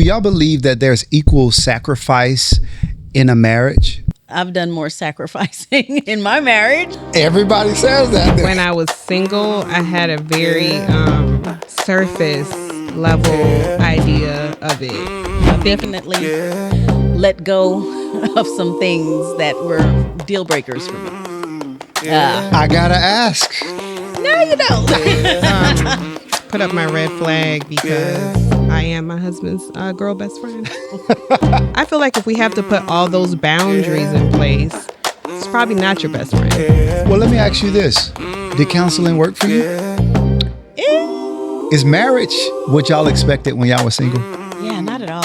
y'all believe that there's equal sacrifice in a marriage? I've done more sacrificing in my marriage. Everybody says that. When I was single, I had a very surface level idea of it. I definitely let go of some things that were deal breakers for me. I gotta ask. No, you don't. Put up my red flag because I am my husband's girl best friend. I feel like if we have to put all those boundaries in place, it's probably not your best friend. Well, let me ask you this. Did counseling work for you? Is marriage what y'all expected when y'all were single? Yeah, not at all.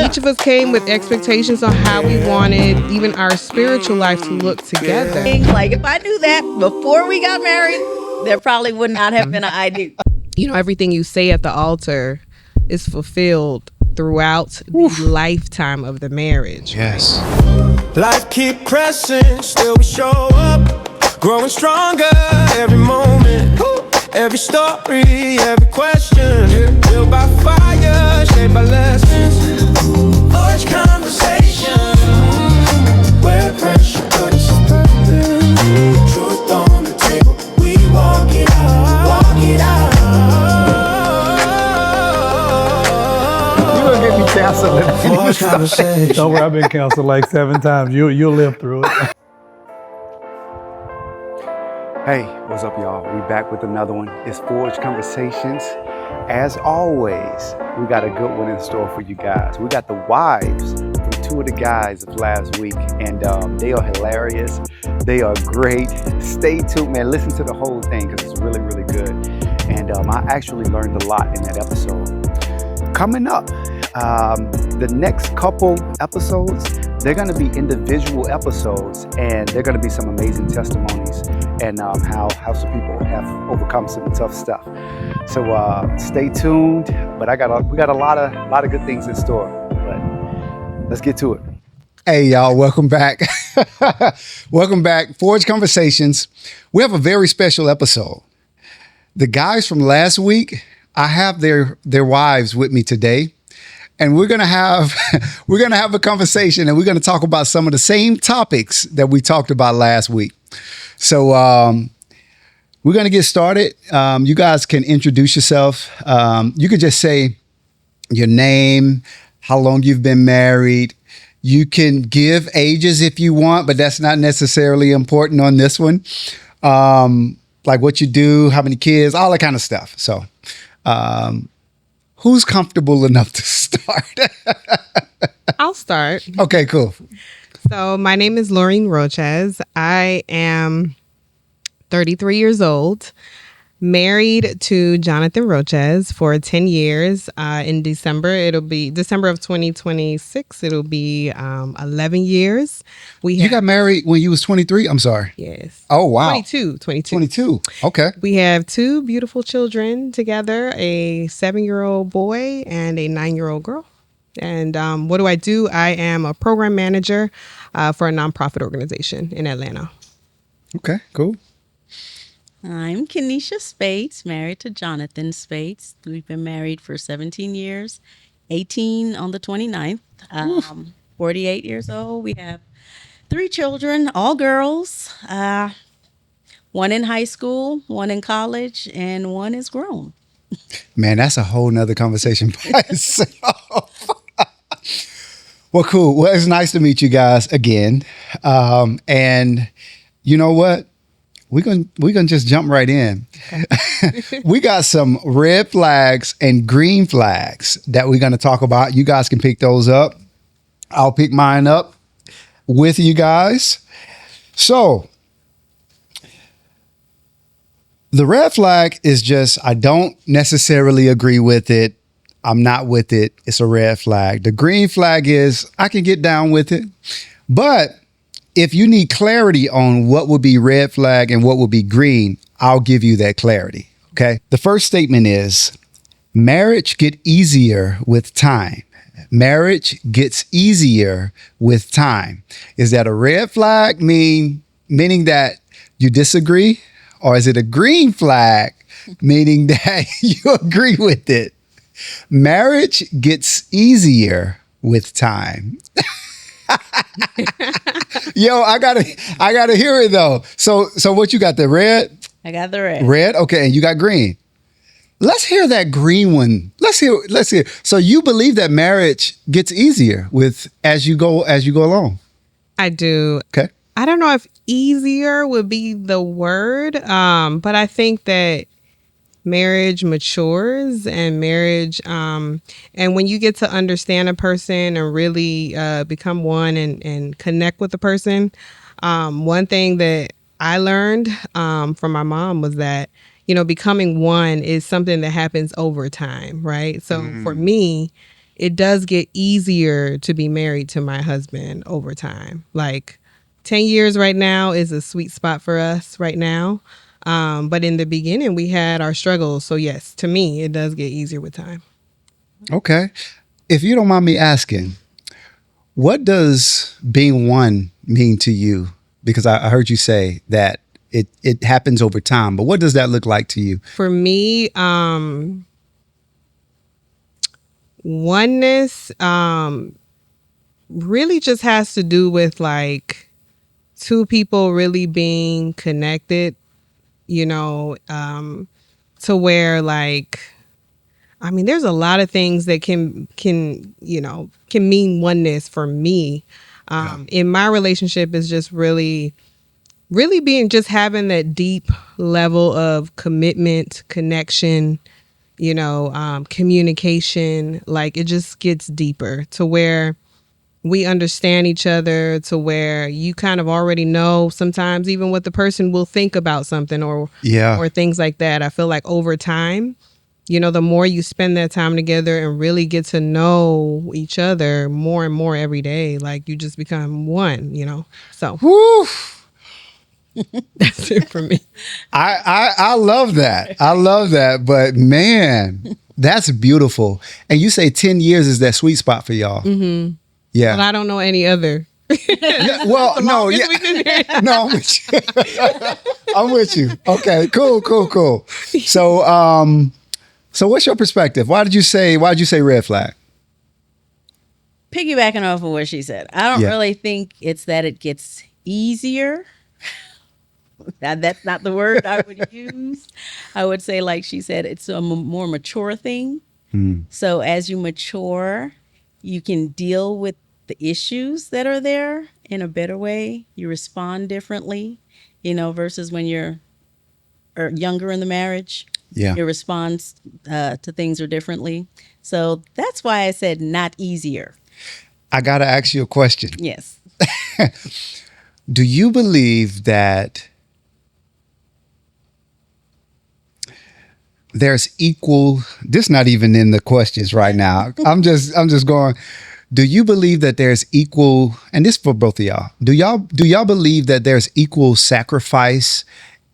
Each of us came with expectations on how we wanted even our spiritual life to look together. Like, if I knew that before we got married, there probably would not have been an idea. You know, everything you say at the altar is fulfilled throughout the lifetime of the marriage. Yes. Life keep pressing, still we show up, growing stronger every moment. Every story, every question, built by fire, shaped by lessons. Forge conversation, where pressure puts purpose. Truth on the table, we walk it out, walk it out. You're gonna get me canceled. Forge conversation. Don't worry, I've been canceled like 7 times. You'll live through it. Hey, what's up, y'all? We back with another one. It's Forge Conversations. As always, we got a good one in store for you guys. We got the wives from 2 of the guys of last week, and they are hilarious. They are great. Stay tuned, man. Listen to the whole thing because it's really, really good. And I actually learned a lot in that episode. Coming up, the next couple episodes, they're going to be individual episodes, and they're going to be some amazing testimonies and how some people have overcome some tough stuff. So stay tuned. But we got a lot of good things in store. But let's get to it. Hey, y'all, welcome back. Welcome back. Forge Conversations. We have a very special episode. The guys from last week, I have their wives with me today. And we're gonna have a conversation, and we're gonna talk about some of the same topics that we talked about last week. So we're gonna get started. You guys can introduce yourself. You could just say your name, how long you've been married. You can give ages if you want, but that's not necessarily important on this one. Like what you do, how many kids, all that kind of stuff. So. Who's comfortable enough to start? I'll start. Okay, cool. So my name is Laureen Roches. I am 33 years old, married to Jonathan Roches for 10 years. In December, it'll be December of 2026. It'll be 11 years. You got married when you was 23? I'm sorry. Yes. Oh, wow. 22. Okay. We have 2 beautiful children together, a 7-year-old boy and a 9-year-old girl. And what do I do? I am a program manager for a nonprofit organization in Atlanta. Okay, cool. I'm Kenesha Spates, married to Jonathan Spates. We've been married for 17 years, 18 on the 29th, 48 years old. We have 3 children, all girls, 1 in high school, 1 in college, and 1 is grown. Man, that's a whole nother conversation by itself. Well, cool. Well, it's nice to meet you guys again. And you know what? We're gonna just jump right in. Okay. We got some red flags and green flags that we're gonna talk about. You guys can pick those up. I'll pick mine up with you guys. So the red flag is just, I don't necessarily agree with it. I'm not with it. It's a red flag. The green flag is I can get down with it. But if you need clarity on what would be red flag and what would be green, I'll give you that clarity. Okay. The first statement is marriage get easier with time. Marriage gets easier with time. Is that a red flag meaning that you disagree? Or is it a green flag meaning that you agree with it? Marriage gets easier with time. Yo, I gotta hear it though. So what you got? The red? I got the red. Red? Okay, and you got green. Let's hear that green one. Let's hear. So you believe that marriage gets easier with as you go along. I do. Okay. I don't know if easier would be the word, but I think that marriage matures and and when you get to understand a person and really become one and connect with the person, one thing that I learned from my mom was that, becoming one is something that happens over time, right? So for me, it does get easier to be married to my husband over time. Like 10 years right now is a sweet spot for us right now. But in the beginning, we had our struggles. So yes, to me, it does get easier with time. Okay. If you don't mind me asking, what does being one mean to you? Because I heard you say that it happens over time, but what does that look like to you? For me, oneness really just has to do with like two people really being connected, to where like, I mean, there's a lot of things that can mean oneness for me. In my relationship is just really being, just having that deep level of commitment, connection, communication. Like it just gets deeper to where we understand each other, to where you kind of already know sometimes even what the person will think about something or things like that. I feel like over time, the more you spend that time together and really get to know each other more and more every day, like you just become one, So Woo! That's it for me. I love that. I love that. But man, that's beautiful. And you say 10 years is that sweet spot for y'all. Mm-hmm. Yeah. But I don't know any other. Yeah, well, no, yeah. No, I'm with you. I'm with you. Okay, cool. So what's your perspective? Why did you say red flag? Piggybacking off of what she said, I don't really think it's that it gets easier. That's not the word I would use. I would say, like she said, it's a more mature thing. So as you mature, you can deal with the issues that are there in a better way. You respond differently, versus when you're younger in the marriage. Yeah. Your response to things are differently. So that's why I said not easier. I got to ask you a question. Yes. Do you believe that there's equal, this not even in the questions right now. I'm just going, do you believe that there's equal, and this for both of y'all, do y'all believe that there's equal sacrifice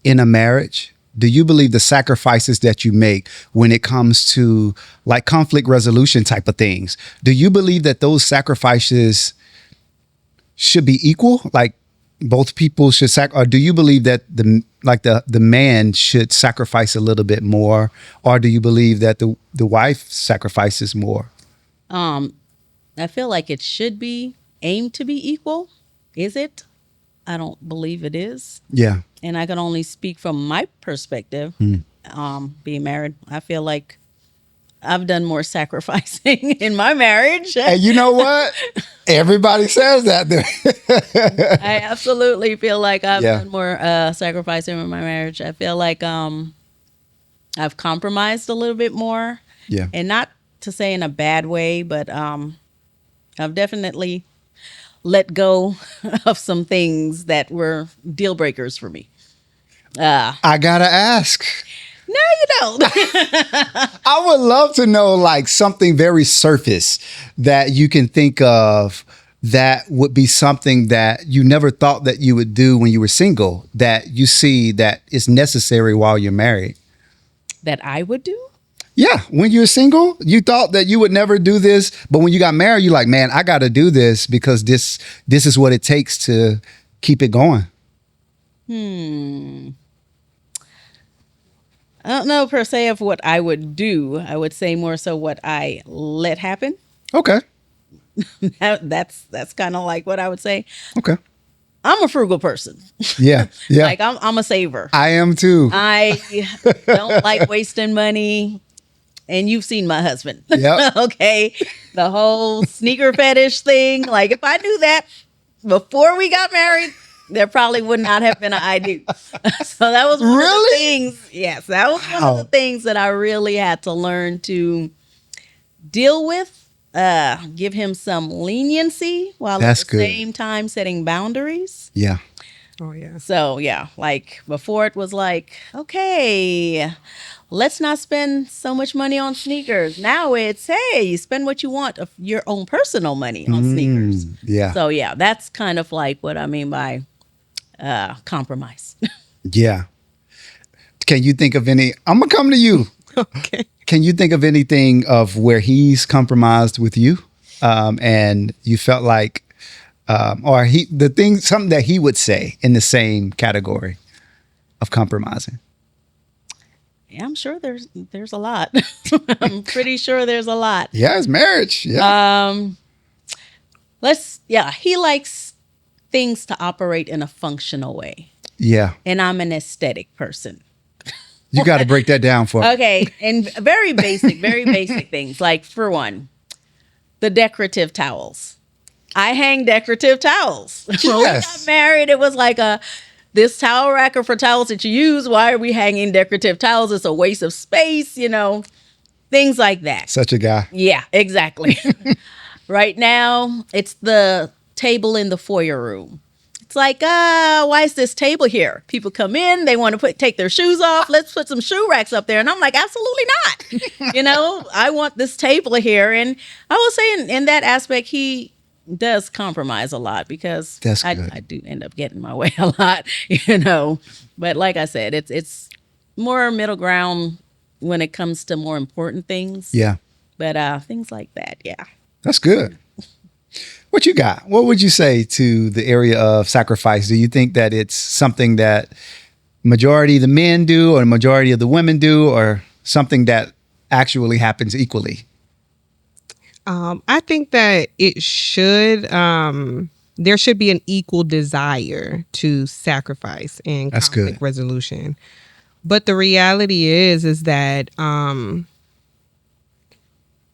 in a marriage? Do you believe the sacrifices that you make when it comes to like conflict resolution type of things, do you believe that those sacrifices should be equal? Like both people should or do you believe that the man should sacrifice a little bit more, or do you believe that the wife sacrifices more? I feel like it should be aimed to be equal. Is it? I don't believe it is. Yeah. And I can only speak from my perspective, being married. I feel like I've done more sacrificing in my marriage. And you know what? Everybody says that. I absolutely feel like I've done more sacrificing in my marriage. I feel like I've compromised a little bit more. Yeah. And not to say in a bad way, but I've definitely let go of some things that were deal breakers for me. I gotta ask. No, you don't. I would love to know like something very surface that you can think of that would be something that you never thought that you would do when you were single, that you see that is necessary while you're married. That I would do? Yeah. When you were single, you thought that you would never do this. But when you got married, you're like, man, I got to do this because this is what it takes to keep it going. I don't know per se of what I would do. I would say more so what I let happen. Okay. That's kind of like what I would say. Okay. I'm a frugal person. Yeah. Yeah. Like I'm a saver. I am too. I don't like wasting money. And you've seen my husband. Yep. Okay. The whole sneaker fetish thing. Like if I knew that before we got married, there probably would not have been an I do. So that was one of the things. Yes, that was one of the things that I really had to learn to deal with. Give him some leniency while That's at the good. same time setting boundaries. Yeah. Oh yeah. So yeah, like before it was like, okay, let's not spend so much money on sneakers. Now it's, hey, you spend what you want of your own personal money on sneakers. Yeah. So yeah, that's kind of like what I mean by compromise. Yeah. Can you think of any? I'm gonna come to you. Okay. Can you think of anything of where he's compromised with you, and you felt like, or something that he would say in the same category of compromising? Yeah, I'm sure there's a lot. I'm pretty sure there's a lot. Yeah, it's marriage. Yeah. He likes things to operate in a functional way. Yeah. And I'm an aesthetic person. You got to break that down for me. Okay, and very basic things. Like for one, the decorative towels. I hang decorative towels. When we got married, it was like this towel racker for towels that you use. Why are we hanging decorative towels? It's a waste of space, things like that. Such a guy. Yeah, exactly. Right now, it's the table in the you room. It's like, why is this table here? People come in, they want to take their shoes off. Let's put some shoe racks up there. And I'm like, absolutely not. I want this table here. And I will say in that aspect, he does compromise a lot because I do end up getting my way a lot, But like I said, it's more middle ground when it comes to more important things. Yeah. But things like that, yeah. That's good. What you got? What would you say to the area of sacrifice? Do you think that it's something that majority of the men do or the majority of the women do, or something that actually happens equally? I think that it should, there should be an equal desire to sacrifice and That's conflict good. resolution. But the reality is that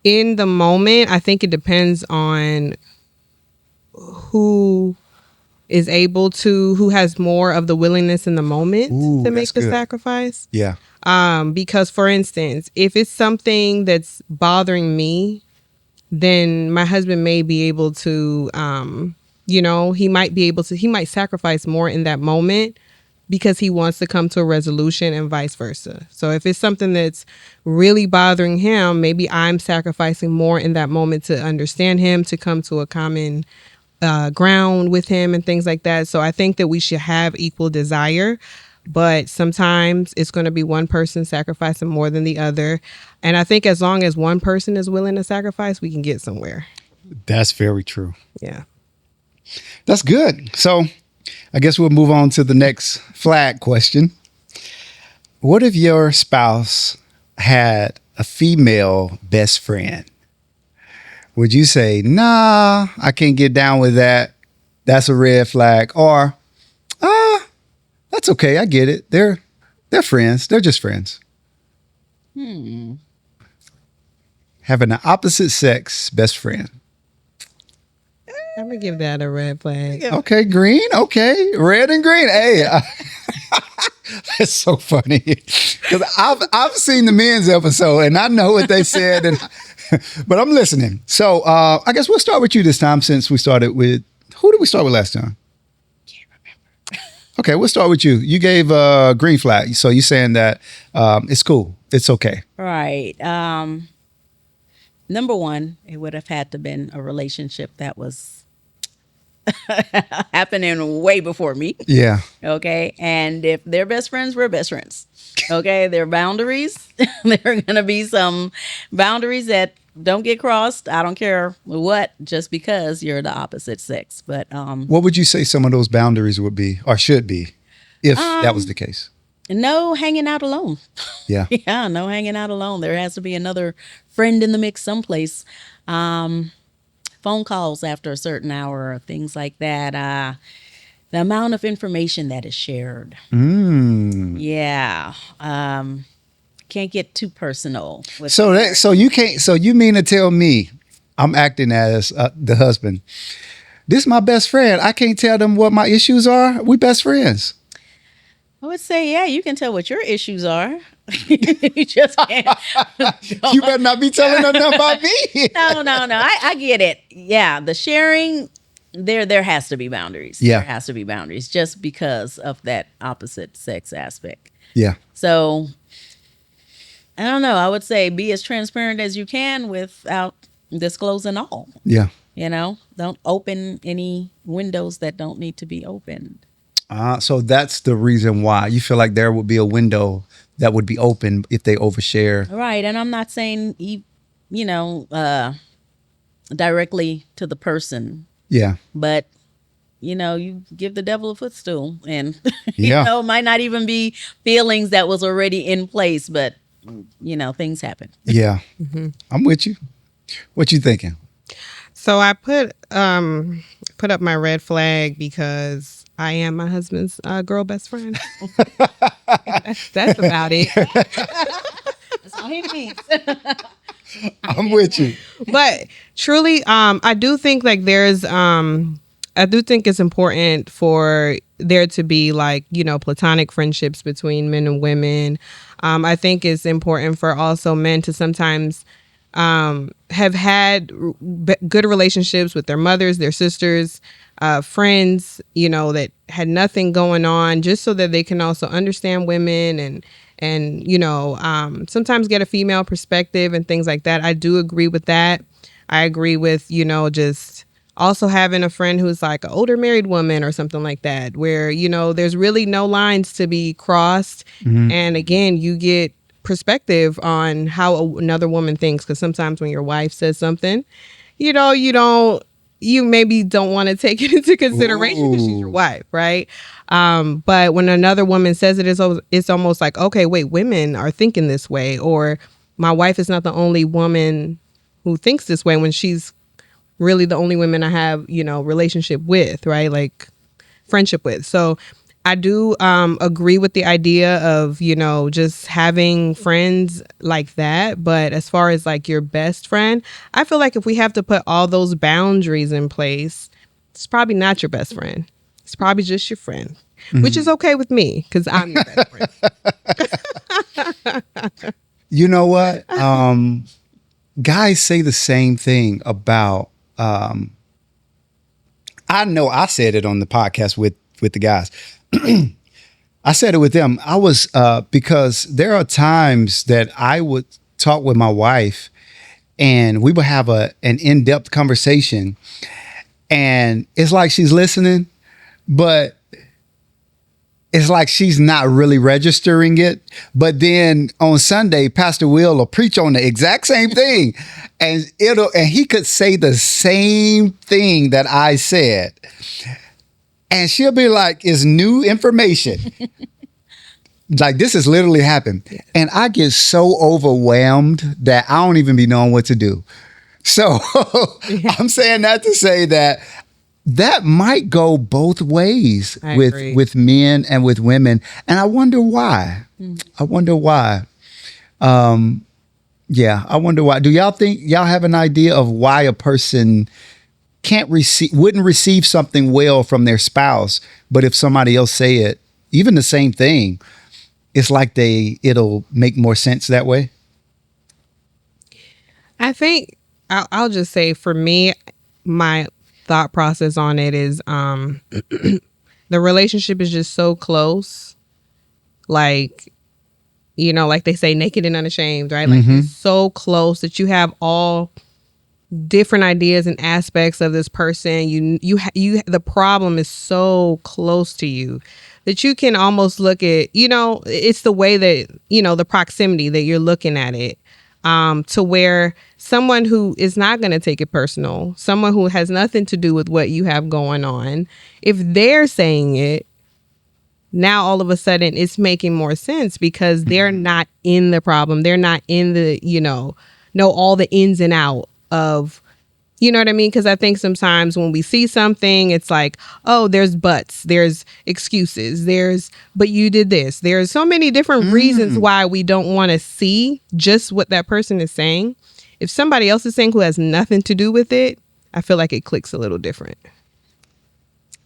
in the moment, I think it depends on who has more of the willingness in the moment to make that's the good. sacrifice. Yeah. Because for instance, if it's something that's bothering me, then my husband may be able to, he might sacrifice more in that moment because he wants to come to a resolution and vice versa. So if it's something that's really bothering him, maybe I'm sacrificing more in that moment to understand him, to come to a common ground with him and things like that. So I think that we should have equal desire, but sometimes it's going to be one person sacrificing more than the other. And I think as long as one person is willing to sacrifice, we can get somewhere. That's very true. Yeah. That's good. So I guess we'll move on to the next flag question. What if your spouse had a female best friend? Would you say, nah, I can't get down with that. That's a red flag. Or, that's okay. I get it. They're friends. They're just friends. Having an opposite sex best friend. I'm going to give that a red flag. Okay, green. Okay, red and green. Hey, that's so funny because I've seen the men's episode and I know what they said, but I'm listening. So I guess we'll start with you this time since we started with who did we start with last time? Can't remember. Okay, we'll start with you. You gave a green flag, so you're saying that it's cool, it's okay. Right. Number one, it would have had to been a relationship that was happening way before me. Yeah. Okay. And if they're best friends, we're best friends. Okay. There are boundaries. There are going to be some boundaries that don't get crossed. I don't care what, just because you're the opposite sex. But what would you say some of those boundaries would be or should be if that was the case? no hanging out alone. Yeah. Yeah, no hanging out alone. There has to be another friend in the mix someplace. Phone calls after a certain hour or things like that. The amount of information that is shared. Yeah. Can't get too personal. With So you can't. So you mean to tell me, I'm acting as the husband. This is my best friend. I can't tell them what my issues are. We best friends. I would say, yeah, you can tell what your issues are. You just can't. You better not be telling them nothing about me. No. I get it. Yeah, the sharing, there has to be boundaries. Yeah. There has to be boundaries just because of that opposite sex aspect. Yeah. So, I don't know. I would say be as transparent as you can without disclosing all. Yeah. Don't open any windows that don't need to be opened. So that's the reason why you feel like there would be a window that would be open if they overshare. Right. And I'm not saying, directly to the person, Yeah. but, you give the devil a footstool and, Yeah. it might not even be feelings that was already in place, but, things happen. Yeah. I'm with you. What you thinking? So I put up my red flag because I am my husband's girl best friend. That's about it. That's all he needs. I'm with you. But truly, I do think like I do think it's important for there to be like, platonic friendships between men and women. I think it's important for also men to sometimes have had good relationships with their mothers, their sisters, friends, that had nothing going on, just so that they can also understand women and sometimes get a female perspective and things like that. I do agree with that. I agree with, just also having a friend who's like an older married woman or something like that, where, there's really no lines to be crossed. And again, you get perspective on how another woman thinks, because sometimes when your wife says something, you maybe don't want to take it into consideration because she's your wife, right? But when another woman says it, it's almost like, okay, wait, women are thinking this way, or my wife is not the only woman who thinks this way, when she's really the only woman I have, relationship with, right? Like friendship with. So I do agree with the idea of, just having friends like that. But as far as like your best friend, I feel like if we have to put all those boundaries in place, it's probably not your best friend. It's probably just your friend, which is okay with me because I'm your best friend. You know what? Guys say the same thing about, I know I said it on the podcast with the guys. I said it with them. I was because there are times that I would talk with my wife and we would have an in-depth conversation, and it's like she's listening, but it's like she's not really registering it. But then on Sunday, Pastor Will preach on the exact same thing, and he could say the same thing that I said. And she'll be like, it's new information. Like, this has literally happened. And I get so overwhelmed that I don't even be knowing what to do. So I'm saying that to say that might go both ways with men and with women. And I wonder why. I wonder why. Yeah, I wonder why. Do y'all think y'all have an idea of why a person wouldn't receive something well from their spouse, but if somebody else say it, even the same thing, it's like it'll make more sense that way? I think I'll just say, for me, my thought process on it is the relationship is just so close, like, like they say, naked and unashamed, right? Like it's so close that you have all different ideas and aspects of this person. You the problem is so close to you that you can almost look at, it's the way that, the proximity that you're looking at it, to where someone who is not going to take it personal, someone who has nothing to do with what you have going on, if they're saying it, now all of a sudden it's making more sense because they're not in the problem. They're not in the, know all the ins and out of, you know what I mean? Because I think sometimes when we see something, it's like, oh, there's buts, there's excuses, but you did this. There's so many different reasons why we don't want to see just what that person is saying. If somebody else is saying who has nothing to do with it, I feel like it clicks a little different.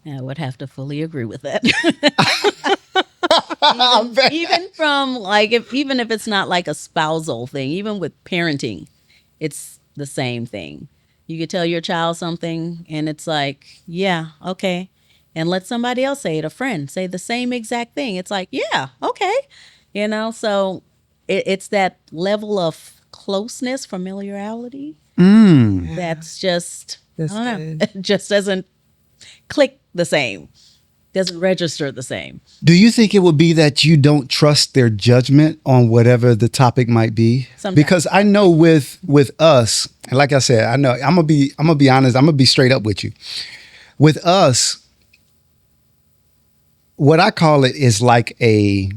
I would have to fully agree with that. even from like, even if it's not like a spousal thing, even with parenting, it's the same thing. You could tell your child something and it's like, yeah, okay. And let somebody else say it, a friend, say the same exact thing. It's like, yeah, okay. So it's that level of closeness, familiarity. That's just, That's I don't know, good. it just doesn't click the same, doesn't register the same. Do you think it would be that you don't trust their judgment on whatever the topic might be? Sometimes. Because I know with us, and like I said, I know I'm gonna be honest, I'm gonna be straight up with you. With us, what I call it is like it's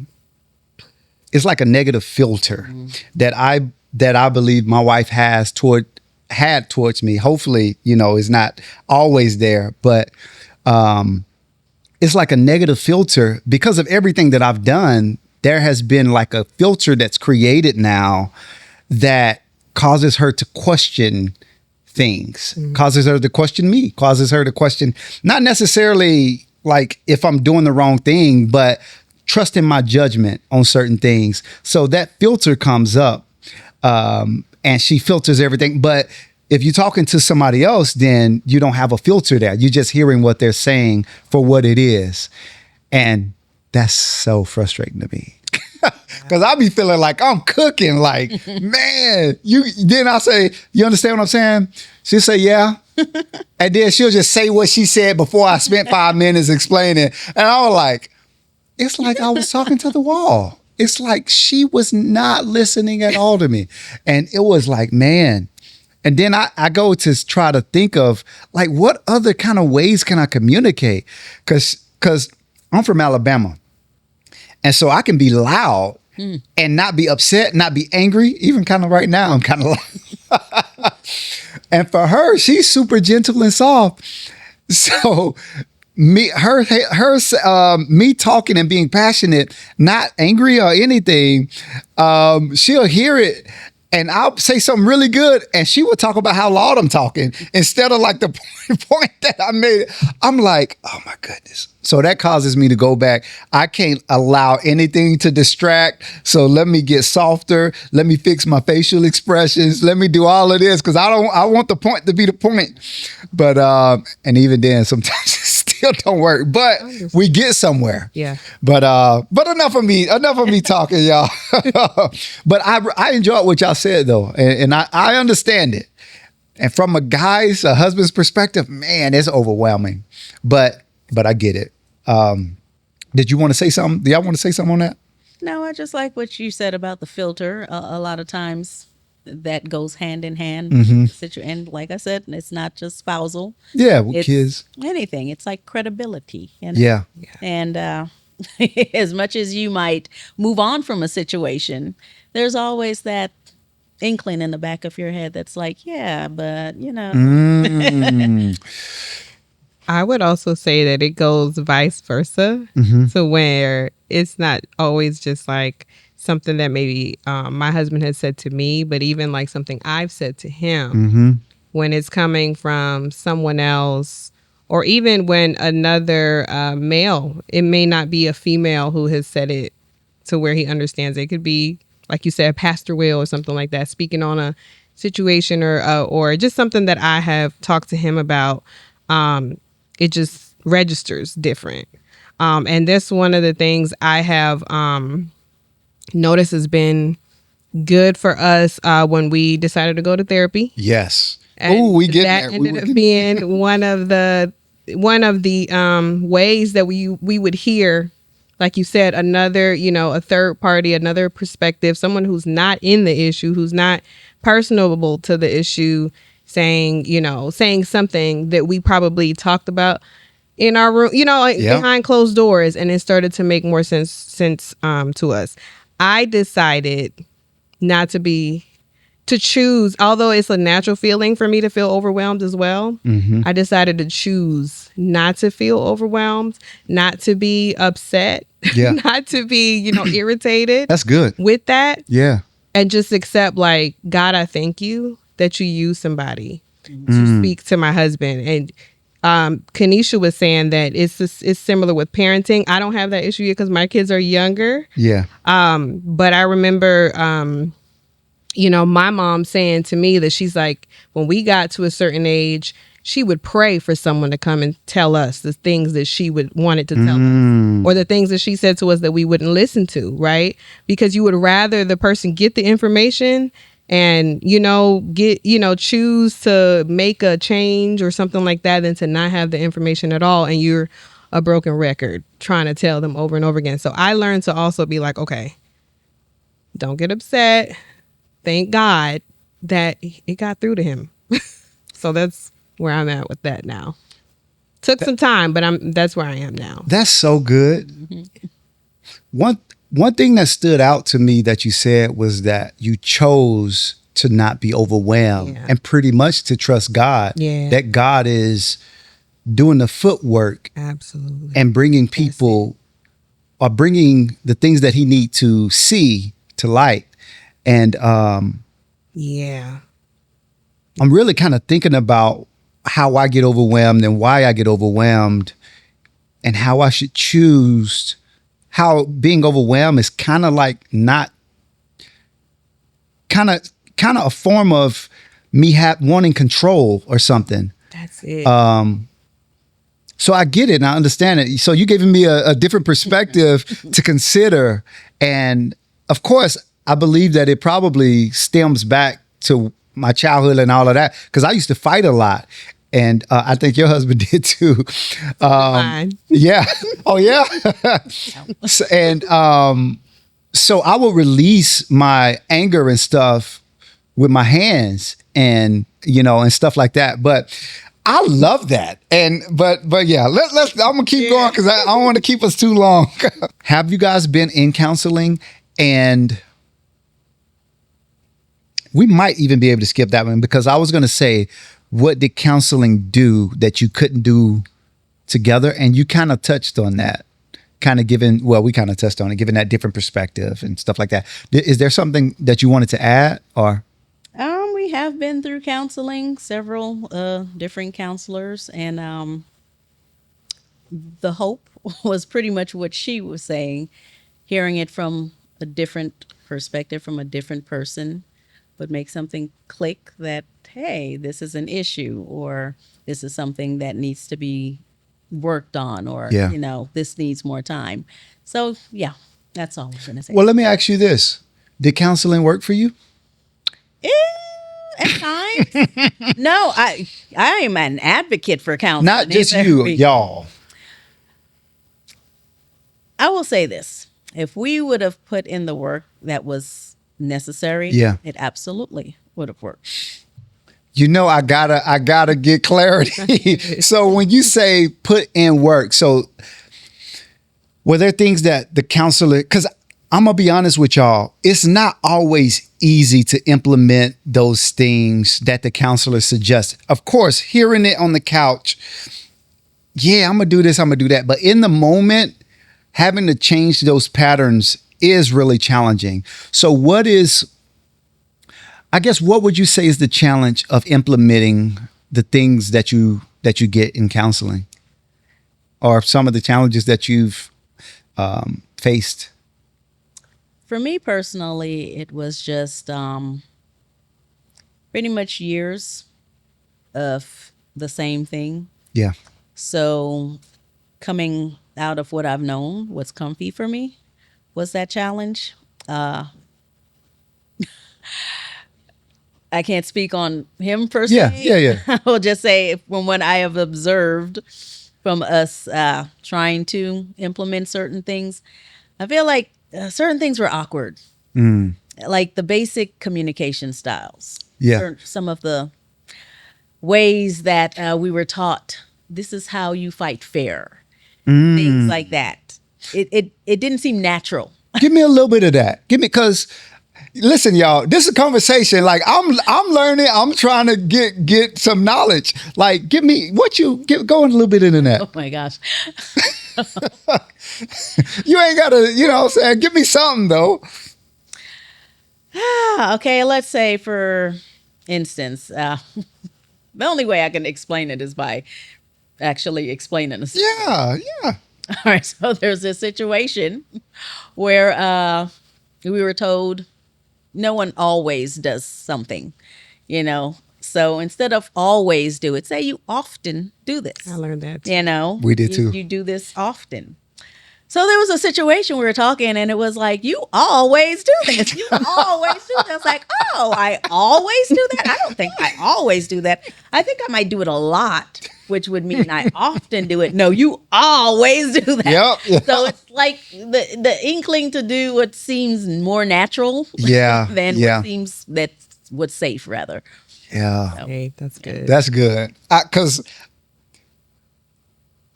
like a negative filter that I believe my wife had towards me. Hopefully, is not always there, but it's like a negative filter because of everything that I've done. There has been like a filter that's created now that causes her to question things, causes her to question me, causes her to question not necessarily like if I'm doing the wrong thing, but trusting my judgment on certain things. So that filter comes up and she filters everything. But if you're talking to somebody else, then you don't have a filter there. You're just hearing what they're saying for what it is. And that's so frustrating to me. Because I be feeling like I'm cooking, like, man, then I say, you understand what I'm saying? She'll say, yeah. And then she'll just say what she said before I spent 5 minutes explaining. And I was like, it's like I was talking to the wall. It's like she was not listening at all to me. And it was like, man. And then I go to try to think of like, what other kind of ways can I communicate? Because I'm from Alabama. And so I can be loud and not be upset, not be angry. Even kind of right now, I'm kind of loud. And for her, she's super gentle and soft. So me talking and being passionate, not angry or anything, she'll hear it. And I'll say something really good, and she will talk about how loud I'm talking instead of like the point that I made. I'm like, oh my goodness. So that causes me to go back. I can't allow anything to distract. So let me get softer. Let me fix my facial expressions. Let me do all of this because I want the point to be the point. But and even then, sometimes it still don't work. But we get somewhere. Yeah. But enough of me talking, y'all. But I enjoyed what y'all said though, and I understand it. And from a husband's perspective, man, it's overwhelming. But I get it. Did you want to say something? Do y'all want to say something on that? No, I just like what you said about the filter. A lot of times that goes hand in hand. And like I said, it's not just spousal. Yeah, with It's kids. anything. It's like credibility. Yeah. And as much as you might move on from a situation, there's always that inkling in the back of your head that's like, yeah, but I would also say that it goes vice versa. So where it's not always just like something that maybe my husband has said to me, but even like something I've said to him when it's coming from someone else, or even when another male, it may not be a female who has said it to where he understands it. It could be, like you said, Pastor Will or something like that, speaking on a situation or just something that I have talked to him about. It just registers different. And that's one of the things I have noticed has been good for us when we decided to go to therapy. Yes. And We get that there. ended up being one of the ways that we would hear, like you said, another, a third party, another perspective, someone who's not in the issue, who's not personable to the issue, saying something that we probably talked about in our room, Yeah. behind closed doors, and it started to make more sense to us. I decided not to choose, although it's a natural feeling for me to feel overwhelmed as well. I decided to choose not to feel overwhelmed, not to be upset, Yeah. not to be, irritated That's good. with that, Yeah. and just accept, like, God, I thank you that you use somebody to speak to my husband. And Kanisha was saying that it's similar with parenting. I don't have that issue yet because my kids are younger. Yeah. But I remember, my mom saying to me that she's like, when we got to a certain age, she would pray for someone to come and tell us the things that she would wanted to tell us, or the things that she said to us that we wouldn't listen to, right? Because you would rather the person get the information and, choose to make a change or something like that than to not have the information at all. And you're a broken record trying to tell them over and over again. So I learned to also be like, okay, don't get upset. Thank God that it got through to him. So that's where I'm at with that now. Took some time, but that's where I am now. That's so good. One thing that stood out to me that you said was that you chose to not be overwhelmed and pretty much to trust God. Yeah. That God is doing the footwork Absolutely. and bringing people or bringing the things that he need to see to light. And Yeah. I'm really kind of thinking about how I get overwhelmed and why I get overwhelmed and how I should choose. How being overwhelmed is kind of like not kind of a form of me wanting control or something. That's it. So I get it and I understand it. So you're giving me a different perspective to consider. And of course, I believe that it probably stems back to my childhood and all of that, because I used to fight a lot. And I think your husband did too. Mine. Yeah. Oh, yeah. So I will release my anger and stuff with my hands and, and stuff like that. But I love that. But yeah, I'm going to keep going because I don't want to keep us too long. Have you guys been in counseling? And we might even be able to skip that one because I was going to say, what did counseling do that you couldn't do together? And you kind of touched on that, we kind of touched on it, giving that different perspective and stuff like that. Is there something that you wanted to add or? We have been through counseling, several different counselors, and the hope was pretty much what she was saying. Hearing it from a different perspective, from a different person, would make something click that, hey, this is an issue, or this is something that needs to be worked on, or, this needs more time. So, yeah, that's all I'm going to say. Well, let me ask you this. Did counseling work for you? At times. No, I am an advocate for counseling. Not just you, y'all. I will say this. If we would have put in the work that was necessary, it absolutely would have worked. I gotta get clarity. So when you say put in work, so were there things that the counselor, because I'm gonna be honest with y'all, it's not always easy to implement those things that the counselor suggests. Of course, hearing it on the couch, yeah, I'm gonna do this, I'm gonna do that. But in the moment, having to change those patterns is really challenging. So what would you say is the challenge of implementing the things that you get in counseling, or some of the challenges that you've faced? For me personally, it was just pretty much years of the same thing. Yeah. So coming out of what I've known, what's comfy for me, was that challenge. I can't speak on him per se. Yeah. I will just say from what I have observed from us trying to implement certain things, I feel like certain things were awkward. Like the basic communication styles. Yeah. Some of the ways that we were taught this is how you fight fair. Things like that. It didn't seem natural. Give me a little bit of that. Give me, because listen, y'all, this is a conversation. Like I'm learning. I'm trying to get some knowledge. Like, give me what go a little bit into that. Oh my gosh. You ain't gotta, you know what I'm saying? Give me something though. Okay, let's say for instance, the only way I can explain it is by actually explaining the Yeah. All right, so there's this situation where we were told no one always does something, you know. So instead of always do it, say you often do this. I learned that. You know, We did too. You do this often. So there was a situation we were talking, and it was like, you always do this. You always do this. I was like, oh, I always do that? I don't think I always do that. I think I might do it a lot, which would mean I often do it. No, you always do that. Yep. So it's like the inkling to do what seems more natural Yeah. than Yeah. what seems what's safe, rather. Yeah. Hey, that's good. That's good. Because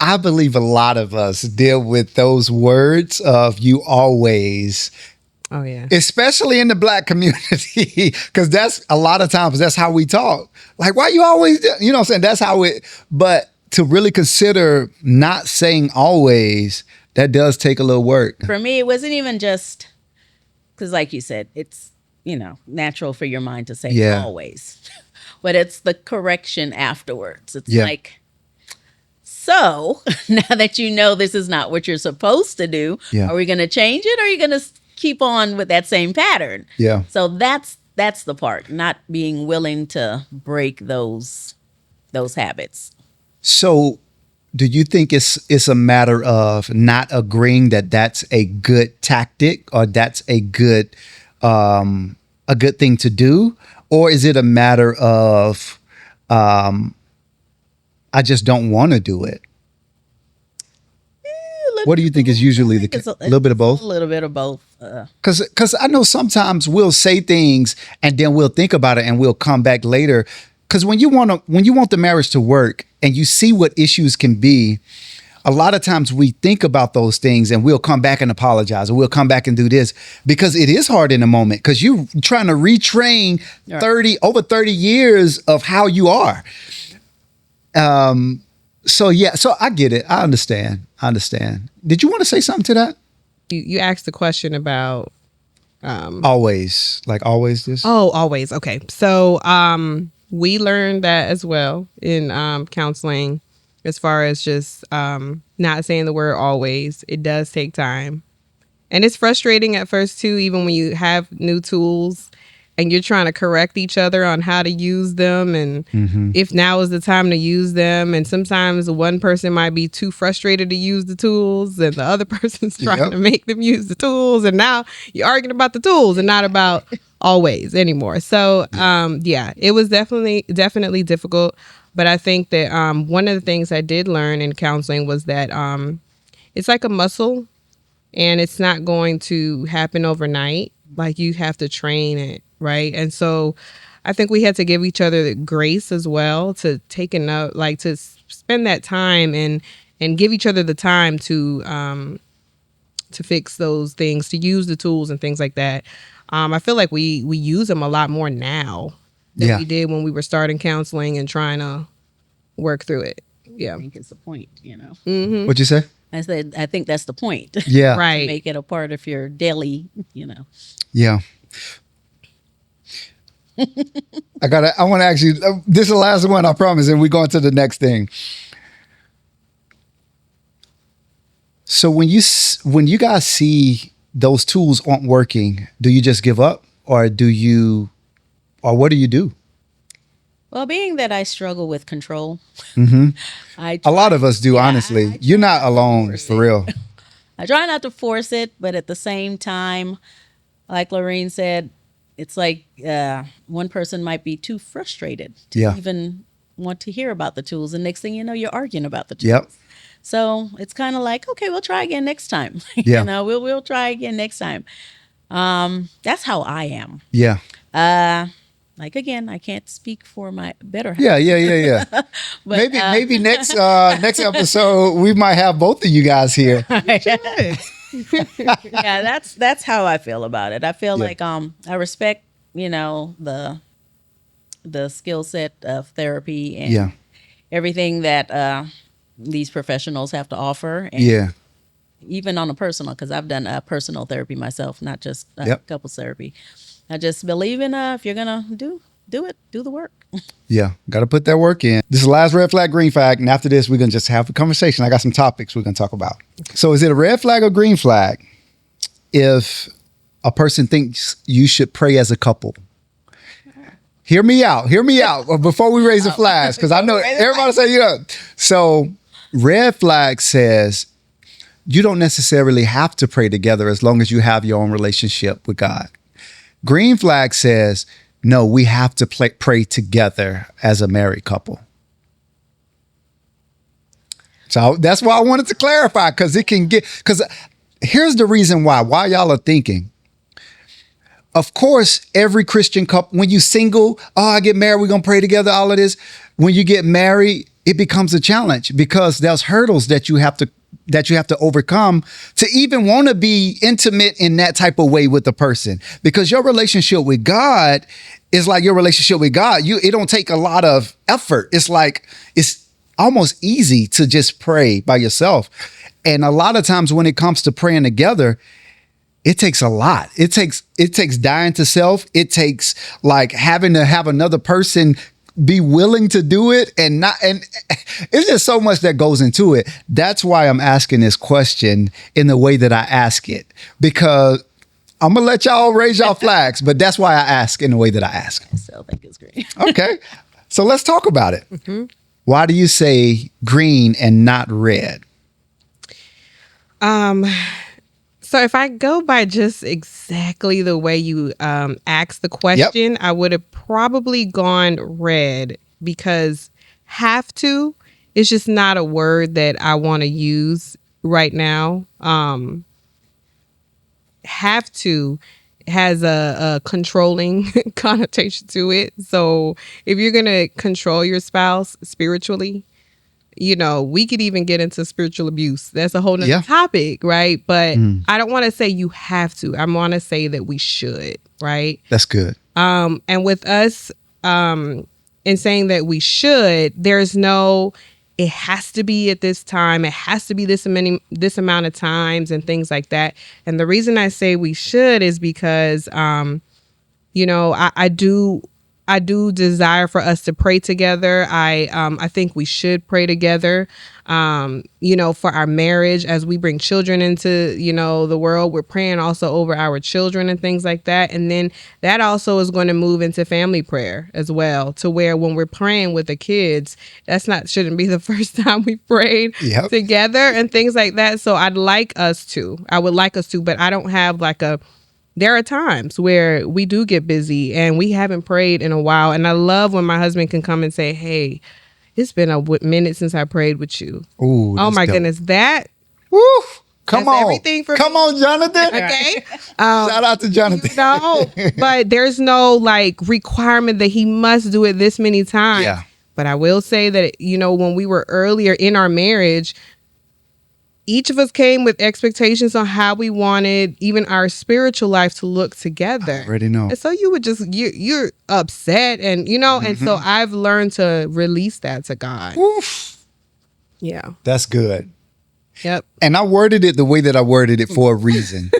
I believe a lot of us deal with those words of you always, Oh yeah. especially in the Black community, because that's a lot of times that's how we talk. Like, why you always, you know what I'm saying? That's how but to really consider not saying always, that does take a little work. For me, it wasn't even just because, like you said, it's, natural for your mind to say Yeah. always, but it's the correction afterwards. It's Yeah. like, so now that you know this is not what you're supposed to do, Yeah. are we going to change it, or are you going to keep on with that same pattern? Yeah. So that's the part, not being willing to break those habits. So do you think it's a matter of not agreeing that that's a good tactic or that's a good thing to do? Or is it a matter of I just don't want to do it? What do you think is usually the case? A little bit of both? A little bit of both. Because I know sometimes we'll say things and then we'll think about it and we'll come back later. Because when you want the marriage to work and you see what issues can be, a lot of times we think about those things and we'll come back and apologize, or we'll come back and do this, because it is hard in the moment because you're trying to retrain over 30 years of how you are. So I get it. I understand. Did you want to say something to that? You asked the question about Always, like always this? Oh, always. Okay. So we learned that as well in counseling, as far as just not saying the word always. It does take time. And it's frustrating at first too, even when you have new tools and you're trying to correct each other on how to use them and if now is the time to use them. And sometimes one person might be too frustrated to use the tools and the other person's trying to make them use the tools. And now you're arguing about the tools and not about always anymore. So, it was definitely difficult. But I think that one of the things I did learn in counseling was that it's like a muscle and it's not going to happen overnight. Like, you have to train it, right? And so I think we had to give each other the grace as well to take enough, like to spend that time and give each other the time to fix those things, to use the tools and things like that. I feel like we use them a lot more now than we did when we were starting counseling and trying to work through it. Yeah. I think it's the point, What'd you say? I said, I think that's the point. Yeah. Right. Make it a part of your daily, Yeah. I want to ask you, this is the last one, I promise, and we're going to the next thing. So when you guys see those tools aren't working, do you just give up, or what do you do? Well, being that I struggle with control, A lot of us do, honestly. You're not alone, for real. I try not to force it, but at the same time, like Lorraine said, it's like one person might be too frustrated to even want to hear about the tools. And next thing you know, you're arguing about the tools. Yep. So it's kind of like, okay, we'll try again next time. Yeah. We'll try again next time. That's how I am. Yeah. like, again, I can't speak for my better half. Yeah. But, Maybe next episode we might have both of you guys here. yeah, that's how I feel about it. I feel Yeah. like I respect, the skill set of therapy and Yeah. everything that these professionals have to offer. And Yeah. even on a personal, because I've done personal therapy myself, not just Yep. couples therapy. I just believe in if you're gonna do it, do the work. Yeah, got to put that work in. This is the last red flag, green flag. And after this, we're going to just have a conversation. I got some topics we're going to talk about. So is it a red flag or green flag if a person thinks you should pray as a couple? Hear me out before we raise the flags, because I know everybody say, So red flag says you don't necessarily have to pray together as long as you have your own relationship with God. Green flag says, no, we have to pray together as a married couple. So that's why I wanted to clarify, because here's the reason why y'all are thinking. Of course, every Christian couple, when you single, I get married, we're going to pray together, all of this. When you get married, it becomes a challenge because there's hurdles that you have to overcome to even want to be intimate in that type of way with the person, because your relationship with God is like your relationship with God. It don't take a lot of effort. It's like, it's almost easy to just pray by yourself. And a lot of times when it comes to praying together, it takes a lot. It takes dying to self. It takes like having to have another person be willing to do it, and it's just so much that goes into it. That's why I'm asking this question in the way that I ask it, because I'm gonna let y'all raise y'all flags, but that's why I ask in the way that I ask. So I think it's great. Okay, so let's talk about it. Mm-hmm. Why do you say green and not red? So if I go by just exactly the way you asked the question, I would have probably gone red, because have to is just not a word that I want to use right now. Have to has a controlling connotation to it. So if you're going to control your spouse spiritually, we could even get into spiritual abuse. That's a whole nother topic, right? But I don't want to say you have to. I want to say that we should, right? That's good. And with us, in saying that we should, there's no, it has to be at this time. It has to be this amount of times and things like that. And the reason I say we should is because, I do desire for us to pray together. I think we should pray together, for our marriage as we bring children into, the world. We're praying also over our children and things like that. And then that also is going to move into family prayer as well, to where when we're praying with the kids, shouldn't be the first time we prayed together and things like that. So I would like us to, but I don't have there are times where we do get busy and we haven't prayed in a while. And I love when my husband can come and say, hey, it's been a minute since I prayed with you. Ooh, oh my goodness. Woo! Come on. Everything for Come me. on, Jonathan. Okay. Shout out to Jonathan. But there's no requirement that he must do it this many times. Yeah. But I will say that, when we were earlier in our marriage, each of us came with expectations on how we wanted even our spiritual life to look together. I already know. And so you would you're upset and, and so I've learned to release that to God. Oof. Yeah. That's good. Yep. And I worded it the way that I worded it for a reason.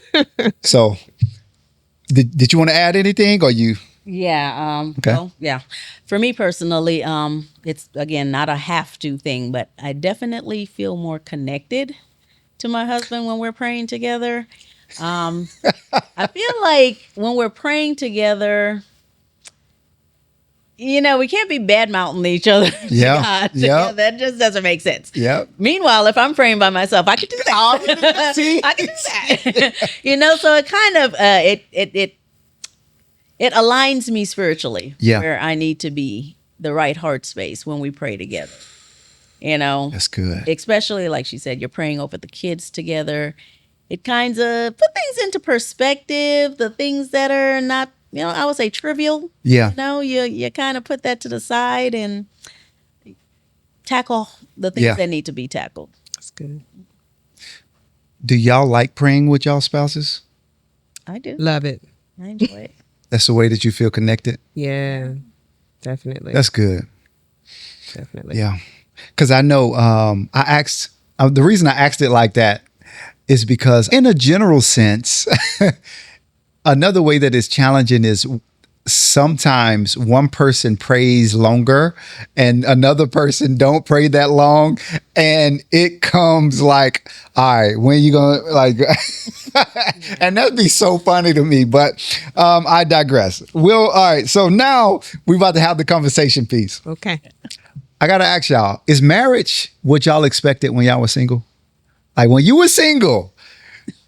So did you want to add anything, or you? Yeah. Okay. Well, yeah. For me personally, it's, again, not a have to thing, but I definitely feel more connected to my husband when we're praying together. I feel like when we're praying together, we can't be bad mouthing each other. Yeah. Yeah. That just doesn't make sense. Yeah. Meanwhile, if I'm praying by myself, I can do that. See? I can do that. So it kind of it aligns me spiritually where I need to be, the right heart space when we pray together. That's good. Especially like she said, you're praying over the kids together. It kind of put things into perspective, the things that are not I would say trivial. Yeah. You kind of put that to the side and tackle the things Yeah. that need to be tackled. That's good. Do y'all like praying with y'all spouses? I do. Love it. I enjoy it. That's the way that you feel connected? Yeah, definitely. That's good. Definitely. Yeah. Because I know I asked, the reason I asked it like that is because in a general sense, another way that is challenging is sometimes one person prays longer and another person don't pray that long, and it comes like, all right, when you gonna like and that'd be so funny to me, but I digress. All right, so now we're about to have the conversation piece. Okay. I gotta ask y'all, is marriage what y'all expected when y'all were single? Like when you were single,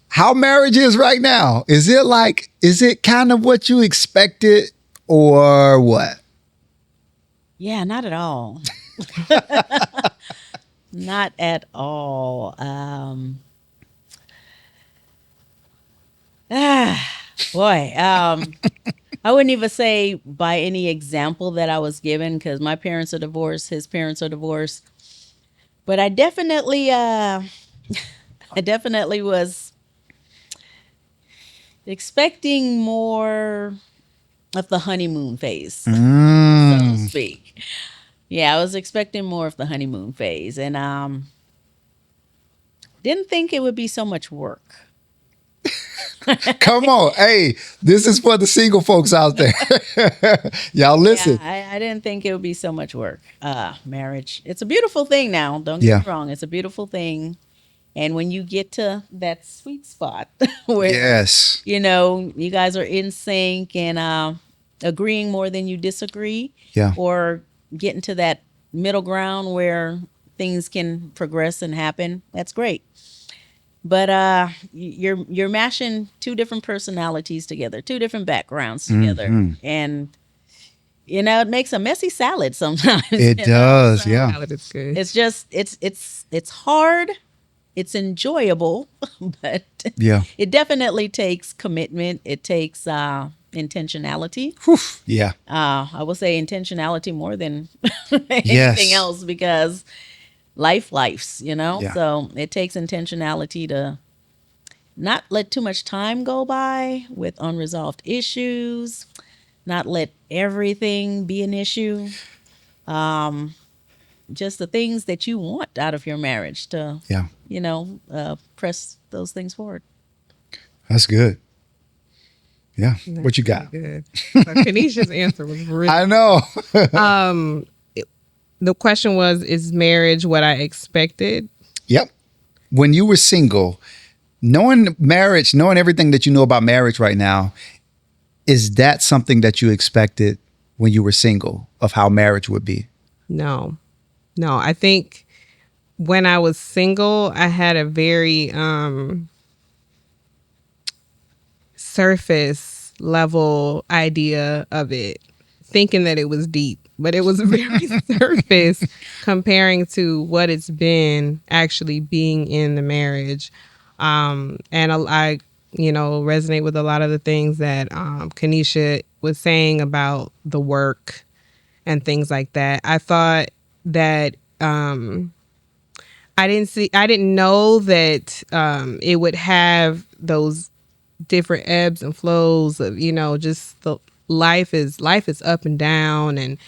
how marriage is right now? Is it kind of what you expected or what? Yeah, not at all. Not at all. Boy, I wouldn't even say by any example that I was given because my parents are divorced, his parents are divorced. But I definitely, I definitely was expecting more of the honeymoon phase, so to speak. Yeah, I was expecting more of the honeymoon phase, and didn't think it would be so much work. Come on. Hey, this is for the single folks out there. Y'all listen. Yeah, I didn't think it would be so much work. Marriage, it's a beautiful thing now. Don't get me wrong. It's a beautiful thing. And when you get to that sweet spot where, Yes. you guys are in sync and agreeing more than you disagree, Yeah. or getting to that middle ground where things can progress and happen, that's great. But you're mashing two different personalities together, two different backgrounds together, and it makes a messy salad sometimes. It you know? does. So Yeah. Salad is good. It's just it's hard. It's enjoyable, but Yeah. it definitely takes commitment. It takes intentionality. Yeah. I will say intentionality more than anything Yes. else because life's, Yeah. So it takes intentionality to not let too much time go by with unresolved issues, not let everything be an issue. Just the things that you want out of your marriage to, Yeah. press those things forward. That's good. Yeah. What you got? Good. So Kanisha's answer was really. I know. The question was, is marriage what I expected? Yep. When you were single, knowing marriage, knowing everything that you know about marriage right now, is that something that you expected when you were single of how marriage would be? No. I think when I was single, I had a very surface level idea of it, thinking that it was deep, but it was very surface comparing to what it's been actually being in the marriage. And I resonate with a lot of the things that Kanisha was saying about the work and things like that. I thought that I didn't know that it would have those different ebbs and flows of, just the life is up and down. And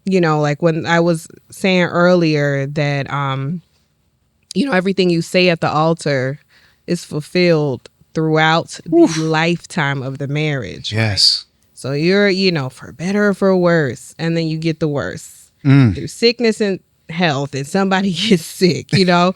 like when I was saying earlier that everything you say at the altar is fulfilled throughout the lifetime of the marriage. Yes. So you're, for better or for worse, and then you get the worse through sickness and health, and somebody gets sick, till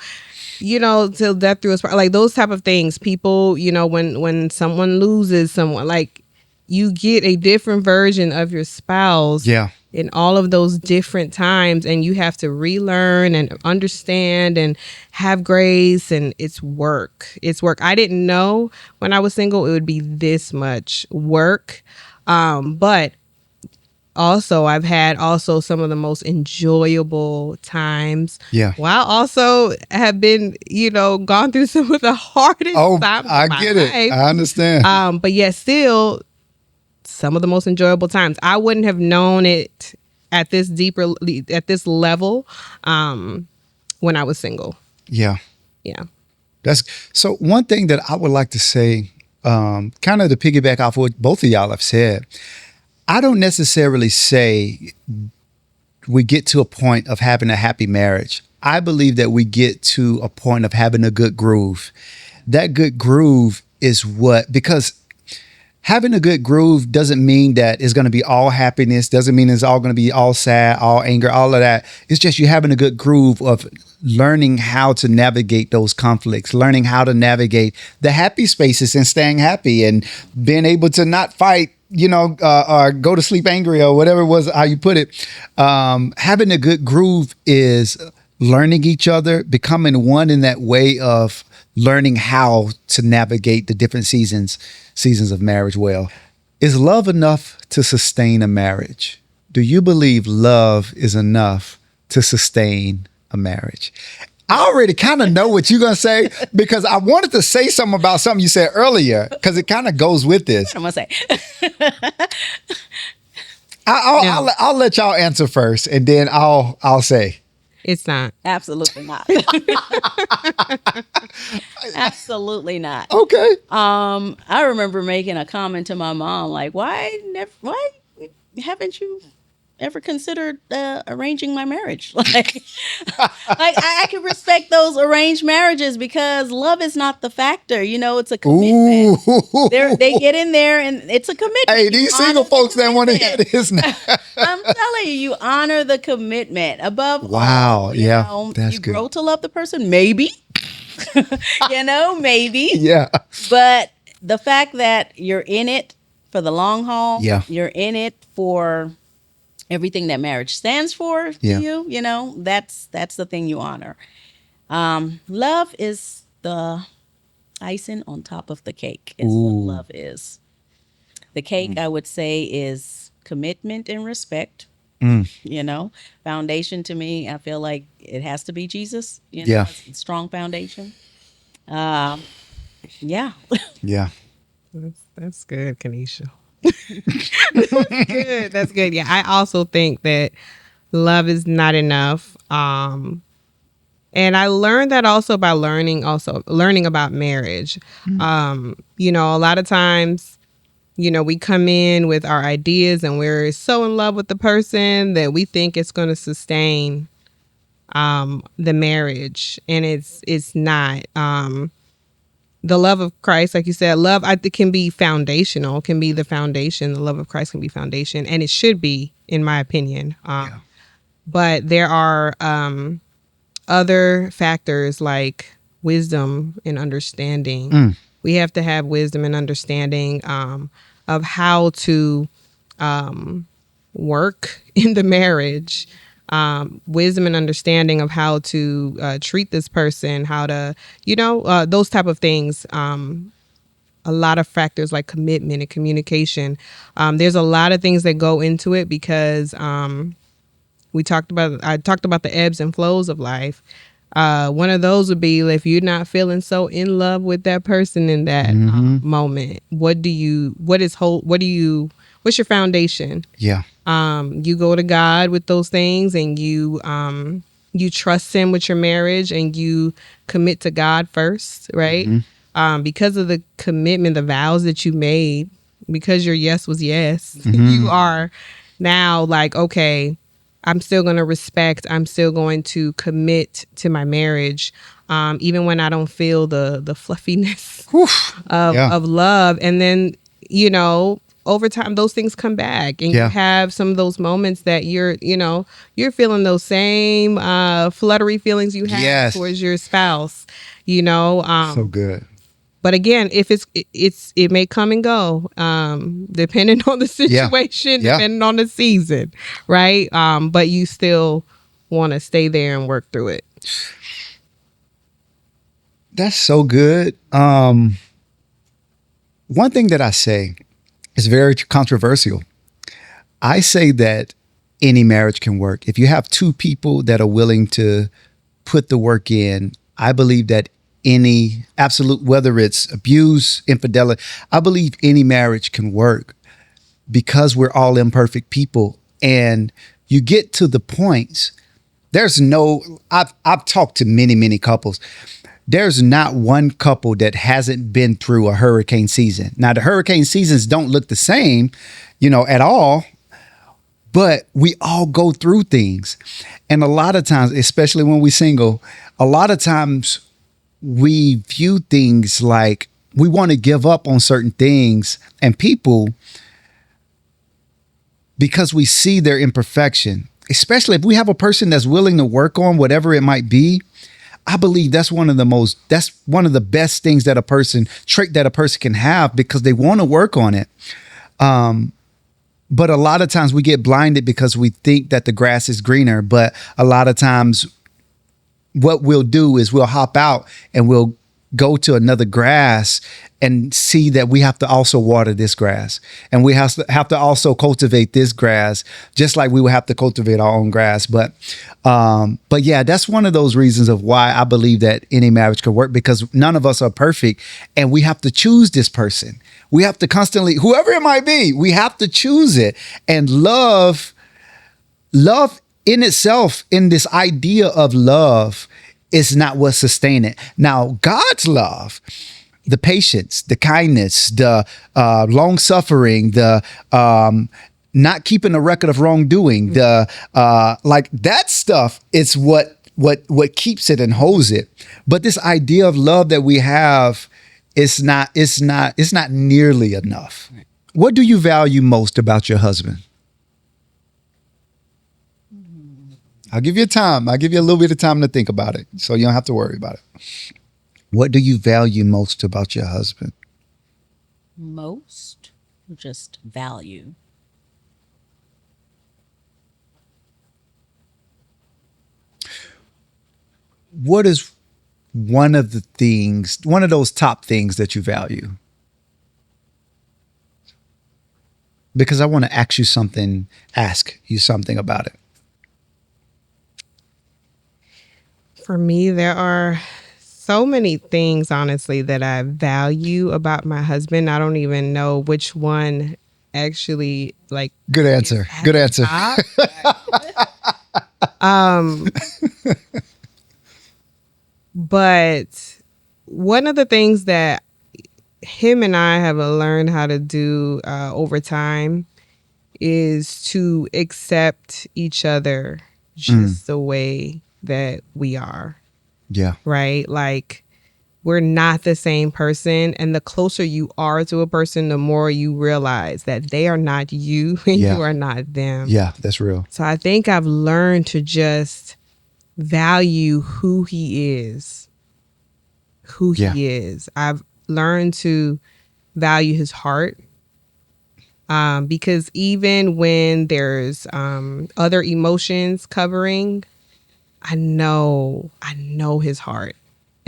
death do us part. Like those type of things. People, when someone loses someone, like you get a different version of your spouse. Yeah. In all of those different times, and you have to relearn and understand and have grace, and it's work. I didn't know when I was single it would be this much work. But also I've had also some of the most enjoyable times. Yeah. While also have been, gone through some of the hardest Oh, times I of my get it. life. I understand. But yet still some of the most enjoyable times. I wouldn't have known it at this level when I was single. Yeah. Yeah. That's so one thing that I would like to say, kind of to piggyback off what both of y'all have said. I don't necessarily say we get to a point of having a happy marriage. I believe that we get to a point of having a good groove. That good groove is because having a good groove doesn't mean that it's going to be all happiness, doesn't mean it's all going to be all sad, all anger, all of that. It's just you having a good groove of learning how to navigate those conflicts, learning how to navigate the happy spaces and staying happy and being able to not fight, or go to sleep angry or whatever it was, how you put it. Having a good groove is learning each other, becoming one in that way of learning how to navigate the different seasons of marriage well. Is love enough to sustain a marriage? Do you believe love is enough to sustain a marriage? I already kind of know what you're going to say because I wanted to say something about something you said earlier because it kind of goes with this. I'm gonna say. I'll let y'all answer first and then I'll say. It's not. Absolutely not. Absolutely not. Okay. I remember making a comment to my mom, like, why haven't you ever considered arranging my marriage? Like I can respect those arranged marriages because love is not the factor. It's a commitment. Ooh. They get in there and it's a commitment. Hey, You these honor single the folks that want to hear commitment. this now. I'm telling you, you honor the commitment above Wow, all. yeah, that's you good. grow to love the person, maybe. Maybe. Yeah. But the fact that you're in it for the long haul, Yeah. you're in it for everything that marriage stands for to Yeah. you, that's the thing you honor. Love is the icing on top of the cake is what love is. The cake, I would say, is commitment and respect. Foundation to me, I feel like it has to be Jesus. Yeah. It's a strong foundation. Yeah. Yeah. That's good, Kanisha. That's good. That's good. Yeah, I also think that love is not enough. And I learned that also by learning about marriage. A lot of times, we come in with our ideas and we're so in love with the person that we think it's going to sustain the marriage, and it's not. The love of Christ, like you said, love I think can be foundational, can be the foundation. The love of Christ can be foundation, and it should be, in my opinion. But there are other factors like wisdom and understanding. We have to have wisdom and understanding of how to work in the marriage. Wisdom and understanding of how to treat this person, how to, those type of things. A lot of factors like commitment and communication. There's a lot of things that go into it because I talked about the ebbs and flows of life. One of those would be if you're not feeling so in love with that person in that moment. What's your foundation? Yeah. You go to God with those things, and you trust Him with your marriage, and you commit to God first, right? Because of the commitment, the vows that you made, because your yes was yes, you are now like, okay, I'm still going to respect, I'm still going to commit to my marriage, even when I don't feel the fluffiness of love. And then, over time, those things come back, and you have some of those moments that you're feeling those same fluttery feelings you have towards your spouse, So good. But again, if it may come and go, depending on the situation, depending on the season, right? But you still want to stay there and work through it. That's so good. One thing that I say is very controversial. I say that any marriage can work. If you have two people that are willing to put the work in, I believe that any absolute, whether it's abuse, infidelity, I believe any marriage can work because we're all imperfect people. And you get to the points, I've talked to many couples. There's not one couple that hasn't been through a hurricane season. Now, the hurricane seasons don't look the same, at all. But we all go through things. And a lot of times, especially when we're single, a lot of times we view things like we want to give up on certain things and people because we see their imperfection. Especially if we have a person that's willing to work on whatever it might be. I believe that's one of the best things that trait that a person can have because they want to work on it. But a lot of times we get blinded because we think that the grass is greener. But a lot of times what we'll do is we'll hop out and we'll go to another grass and see that we have to also water this grass. And we have to also cultivate this grass, just like we would have to cultivate our own grass. But yeah, that's one of those reasons of why I believe that any marriage could work, because none of us are perfect and we have to choose this person. We have to constantly, whoever it might be, we have to choose it. And love in itself, in this idea of love, is not what sustains it. Now, God's love, the patience, the kindness, the long suffering, the not keeping a record of wrongdoing, the like that stuff is what keeps it and holds it. But this idea of love that we have is not nearly enough. What do you value most about your husband? I'll give you time. I'll give you a little bit of time to think about it, so you don't have to worry about it. What do you value most about your husband? Most, just value. What is one of those top things that you value? Because I want to ask you something about it. For me, there are so many things, honestly, that I value about my husband. I don't even know which one actually like. Good answer. Good answer. But one of the things that him and I have learned how to do over time is to accept each other just the way that we are. Yeah. Right? Like, we're not the same person. And the closer you are to a person, the more you realize that they are not you and you are not them. Yeah, that's real. So I think I've learned to just value who he is. He is. I've learned to value his heart. Because even when there's other emotions covering, I know his heart.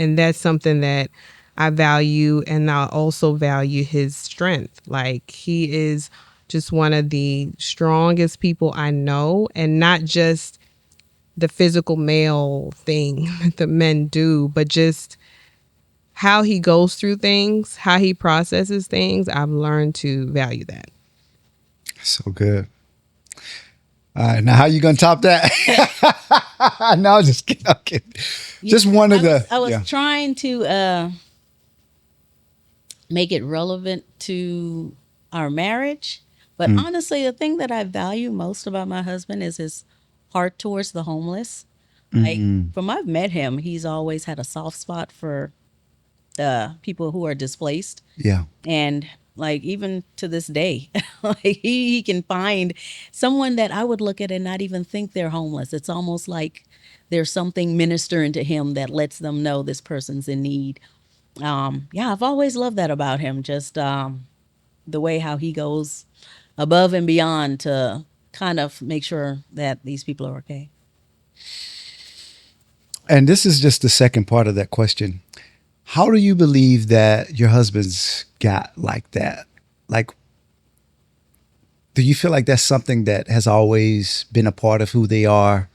And that's something that I value. And I also value his strength. Like, he is just one of the strongest people I know, and not just the physical male thing that the men do, but just how he goes through things, how he processes things. I've learned to value that. So good. All right, now how you gonna top that? No, just kidding. Okay. Just one of the. I was trying to make it relevant to our marriage, but honestly, the thing that I value most about my husband is his heart towards the homeless. Like, from I've met him, he's always had a soft spot for the people who are displaced. Yeah. And like, even to this day, like he can find someone that I would look at and not even think they're homeless. It's almost like there's something ministering to him that lets them know this person's in need. I've always loved that about him. Just the way how he goes above and beyond to kind of make sure that these people are okay. And this is just the second part of that question. How do you believe that your husband's got like that? Like, Do you feel like that's something that has always been a part of who they are?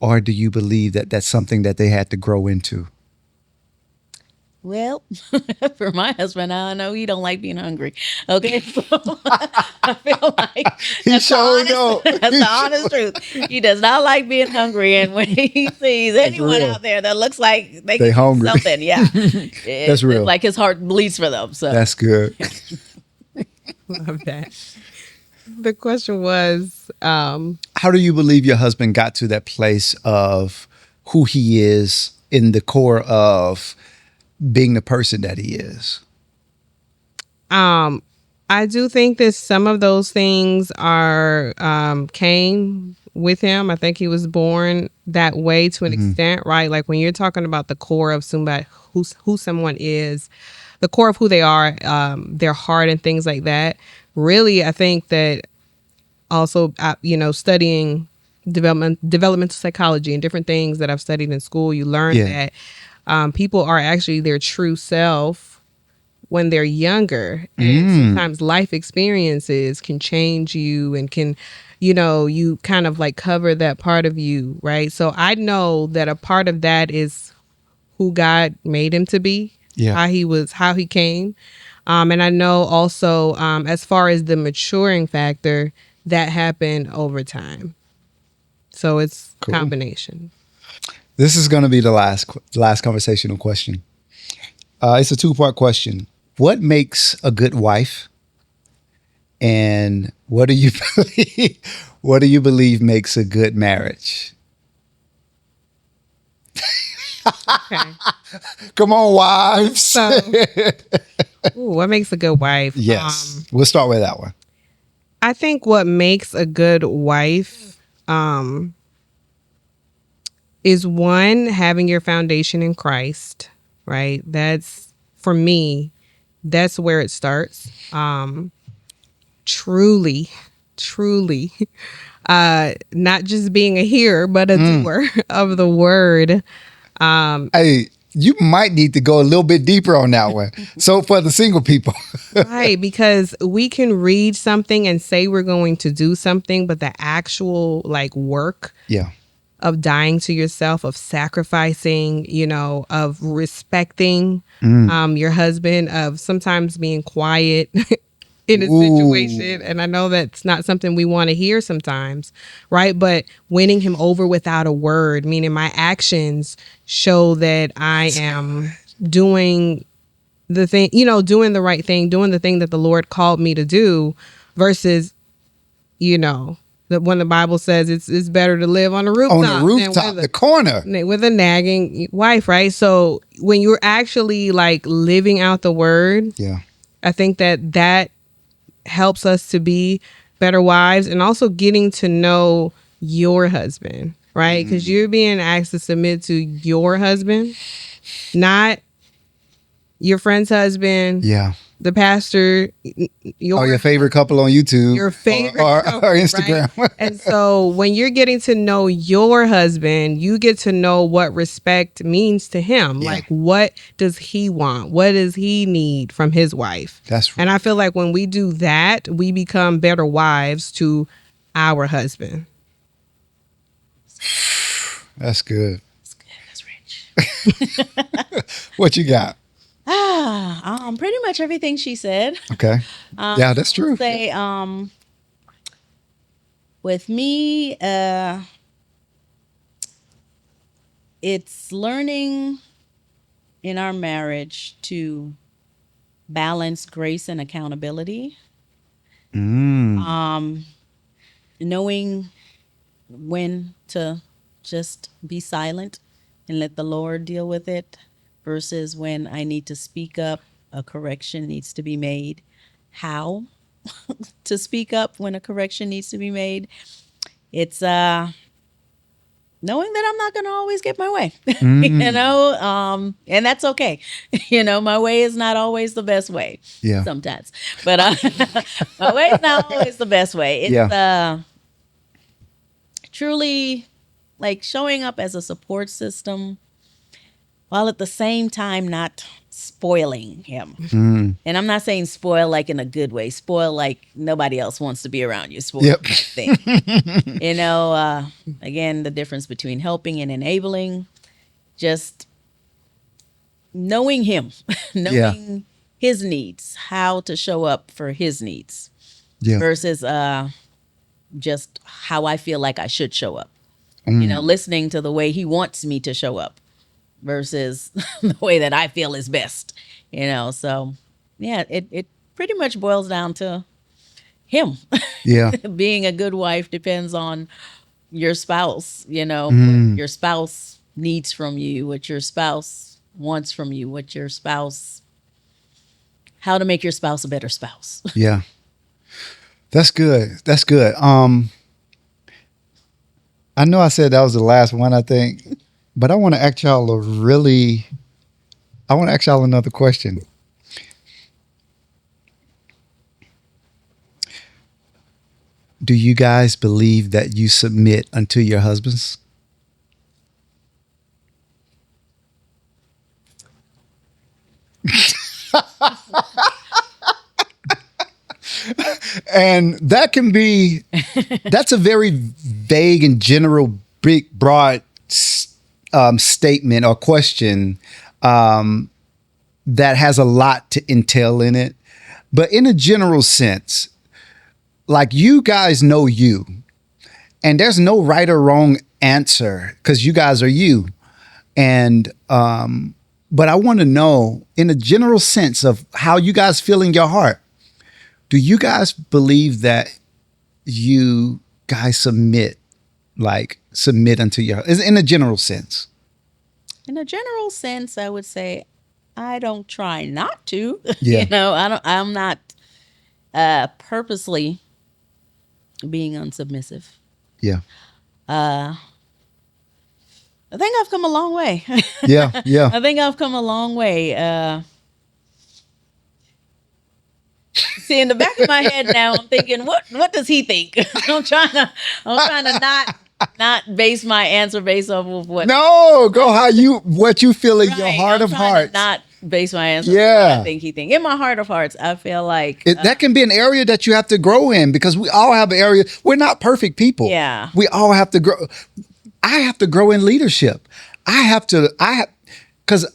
Or do you believe that that's something that they had to grow into? Well, for my husband, I know he don't like being hungry. Okay, so I feel like He that's the sure honest, don't. that's He the honest truth. He does not like being hungry, and when he sees anyone real. out there that looks like they They can hungry. do something, yeah, That's real. It's like his heart bleeds for them. So That's good. Love that. The question was, How do you believe your husband got to that place of who he is in the core of being the person that he is? I do think that some of those things are came with him. I think he was born that way to an extent, right? Like when you're talking about the core of somebody who someone is, the core of who they are, their heart and things like that. Really, I think that also, studying developmental psychology and different things that I've studied in school, you learn Yeah. that people are actually their true self when they're younger, and sometimes life experiences can change you and can, you kind of like cover that part of you, right? So I know that a part of that is who God made him to be, Yeah. how he came. And I know also, as far as the maturing factor, that happened over time. So it's Cool. combination. This is going to be the last conversational question. It's a two-part question. What makes a good wife? And what do you believe makes a good marriage? Okay. Come on, wives. So, what makes a good wife? Yes. We'll start with that one. I think what makes a good wife is one, having your foundation in Christ, right? That's, for me, that's where it starts. Truly, not just being a hearer, but a doer of the word. Hey, you might need to go a little bit deeper on that one. So for the single people. Right, because we can read something and say we're going to do something, but the actual like work Yeah. of dying to yourself, of sacrificing, of respecting your husband, of sometimes being quiet in a situation. And I know that's not something we want to hear sometimes, right? But winning him over without a word, meaning my actions show that I am doing the thing, doing the right thing, doing the thing that the Lord called me to do, versus, that when the Bible says it's better to live on the rooftop, On the rooftop, the corner. with a nagging wife, right? So when you're actually like living out the word, Yeah. I think that helps us to be better wives, and also getting to know your husband, right? Because you're being asked to submit to your husband, not your friend's husband, Yeah. the pastor, Your favorite couple on YouTube. your favorite or couple, Instagram. right? And so when you're getting to know your husband, you get to know what respect means to him. Yeah. Like, what does he want? What does he need from his wife? That's right. And I feel like when we do that, we become better wives to our husband. That's good. that's rich. What you got? Pretty much everything she said. Okay. Yeah, that's true. Say, with me, it's learning in our marriage to balance grace and accountability. Knowing when to just be silent and let the Lord deal with it, versus when I need to speak up, a correction needs to be made. How to speak up when a correction needs to be made. It's knowing that I'm not going to always get my way, and that's okay. My way is not always the best way. Yeah. Sometimes, but my way is not always the best way. It's truly like showing up as a support system, while at the same time not spoiling him. And I'm not saying spoil like in a good way, spoil like nobody else wants to be around you, spoil Yep. thing. Again, the difference between helping and enabling, just knowing him, knowing his needs, how to show up for his needs Yeah. versus just how I feel like I should show up. Listening to the way he wants me to show up versus the way that I feel is best. So yeah, it pretty much boils down to him. Yeah. Being a good wife depends on your spouse, what your spouse needs from you, what your spouse wants from you, how to make your spouse a better spouse. Yeah. That's good. That's good. I know I said that was the last one, I think, but I want to ask y'all another question. Do you guys believe that you submit unto your husbands? And that's a very vague and general, big, broad statement or question that has a lot to entail in it. But in a general sense, like, you guys know you, and there's no right or wrong answer because you guys are you. And but I want to know, in a general sense of how you guys feel in your heart, do you guys believe that you guys submit unto your, in a general sense? In a general sense, I would say I don't try not to. Yeah. I'm not purposely being unsubmissive. Yeah. I think I've come a long way. Yeah. Yeah. I think I've come a long way. See, in the back of my head now, I'm thinking, what does he think? I'm trying to not base my answer based off of what. No, go what you feel in your heart I'm of trying to hearts. not base my answer. Yeah. On what I think he think. In my heart of hearts, I feel like That can be an area that you have to grow in, because we all have an area. We're not perfect people. Yeah. We all have to grow. I have to grow in leadership. Because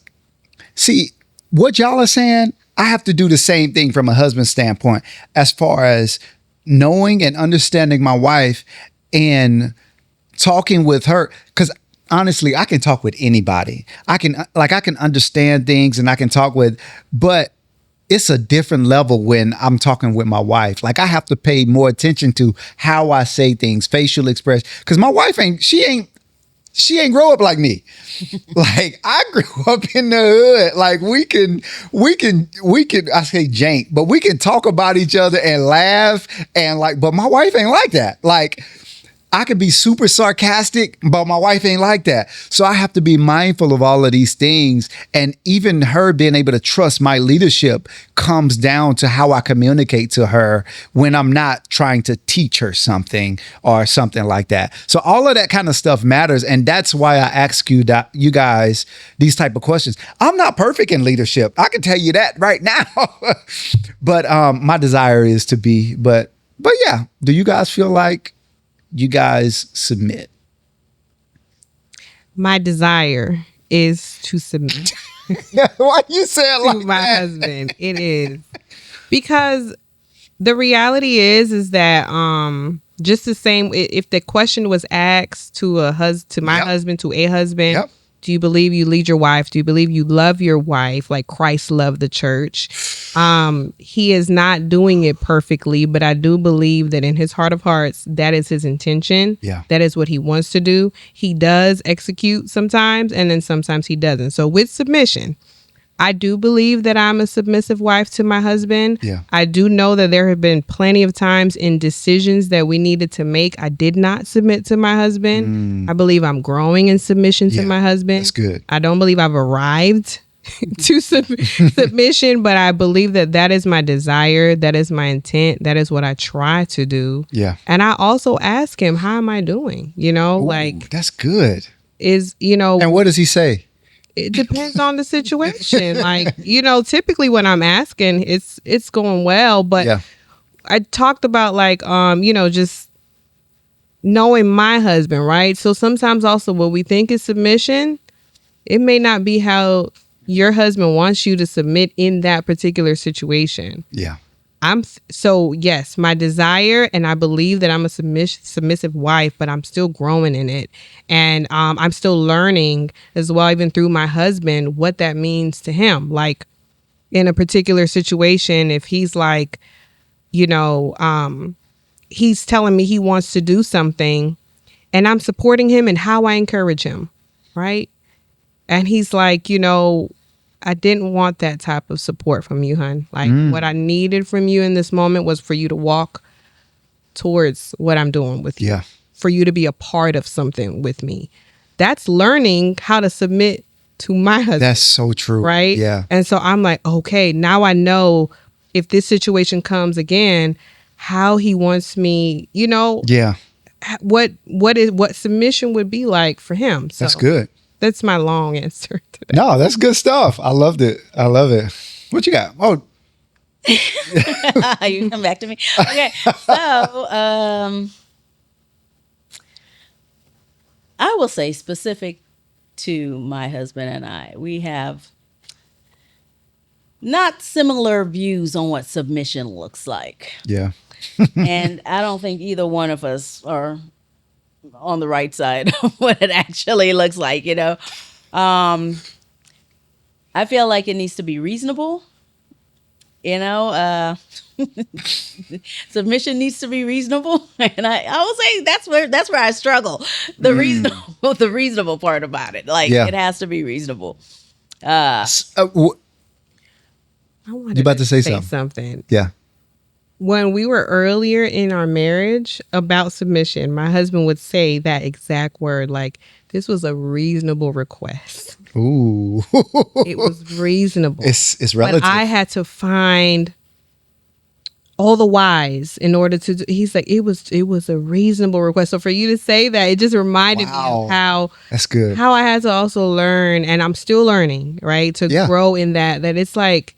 see, what y'all are saying, I have to do the same thing from a husband's standpoint, as far as knowing and understanding my wife and talking with her. Because honestly, I can talk with anybody. I can understand things and I can talk with, but it's a different level when I'm talking with my wife. Like, I have to pay more attention to how I say things, facial expression. Because my wife she ain't grow up like me. Like, I grew up in the hood. Like, we can, I say jank, but we can talk about each other and laugh and but my wife ain't like that. Like, I could be super sarcastic, but my wife ain't like that. So I have to be mindful of all of these things. And even her being able to trust my leadership comes down to how I communicate to her when I'm not trying to teach her something or something like that. So all of that kind of stuff matters. And that's why I ask you guys these type of questions. I'm not perfect in leadership. I can tell you that right now. But my desire is to be. But yeah, do you guys feel like you guys submit? My desire is to submit Why you say it to like my that? husband. It is because the reality is that just the same. If the question was asked to my Yep. husband, to a husband, Yep. do you believe you lead your wife? Do you believe you love your wife like Christ loved the church? He is not doing it perfectly, but I do believe that in his heart of hearts, that is his intention. Yeah. That is what he wants to do. He does execute sometimes, and then sometimes he doesn't. So with submission, I do believe that I'm a submissive wife to my husband. Yeah. I do know that there have been plenty of times in decisions that we needed to make, I did not submit to my husband. I believe I'm growing in submission to Yeah, my husband. that's good. I don't believe I've arrived to submission, but I believe that is my desire. That is my intent. That is what I try to do. Yeah. And I also ask him, how am I doing? Ooh, that's good. is, And what does he say? It depends on the situation. Like, typically when I'm asking, it's going well. But Yeah. I talked about like, just knowing my husband, right? So sometimes also what we think is submission, it may not be how your husband wants you to submit in that particular situation. Yeah. So yes, my desire, and I believe that I'm a submissive wife, but I'm still growing in it. And I'm still learning as well, even through my husband, what that means to him. Like in a particular situation, if he's like, he's telling me he wants to do something and I'm supporting him and how I encourage him, right? And he's like, I didn't want that type of support from you, hon. Like what I needed from you in this moment was for you to walk towards what I'm doing with you. Yeah. For you to be a part of something with me. That's learning how to submit to my husband. That's so true. Right? Yeah. And so I'm like, okay, now I know if this situation comes again, how he wants me, Yeah. what submission would be like for him. So That's good. That's my long answer to that. No, that's good stuff. I loved it. I love it. What you got? Oh, You come back to me. Okay. So, I will say specific to my husband and I, we have not similar views on what submission looks like. yeah. And I don't think either one of us are on the right side of what it actually looks like, I feel like it needs to be reasonable. Submission needs to be reasonable. And I will say that's where I struggle. The reasonable part about it. Like Yeah. it has to be reasonable. I wanted You about to say something? something. Yeah. When we were earlier in our marriage about submission, my husband would say that exact word, like, this was a reasonable request. Ooh. It was reasonable. It's relative. But I had to find all the whys in order to he's like, it was a reasonable request. So for you to say that, it just reminded me of how That's good. how I had to also learn, and I'm still learning, right? To Yeah. grow in that it's like,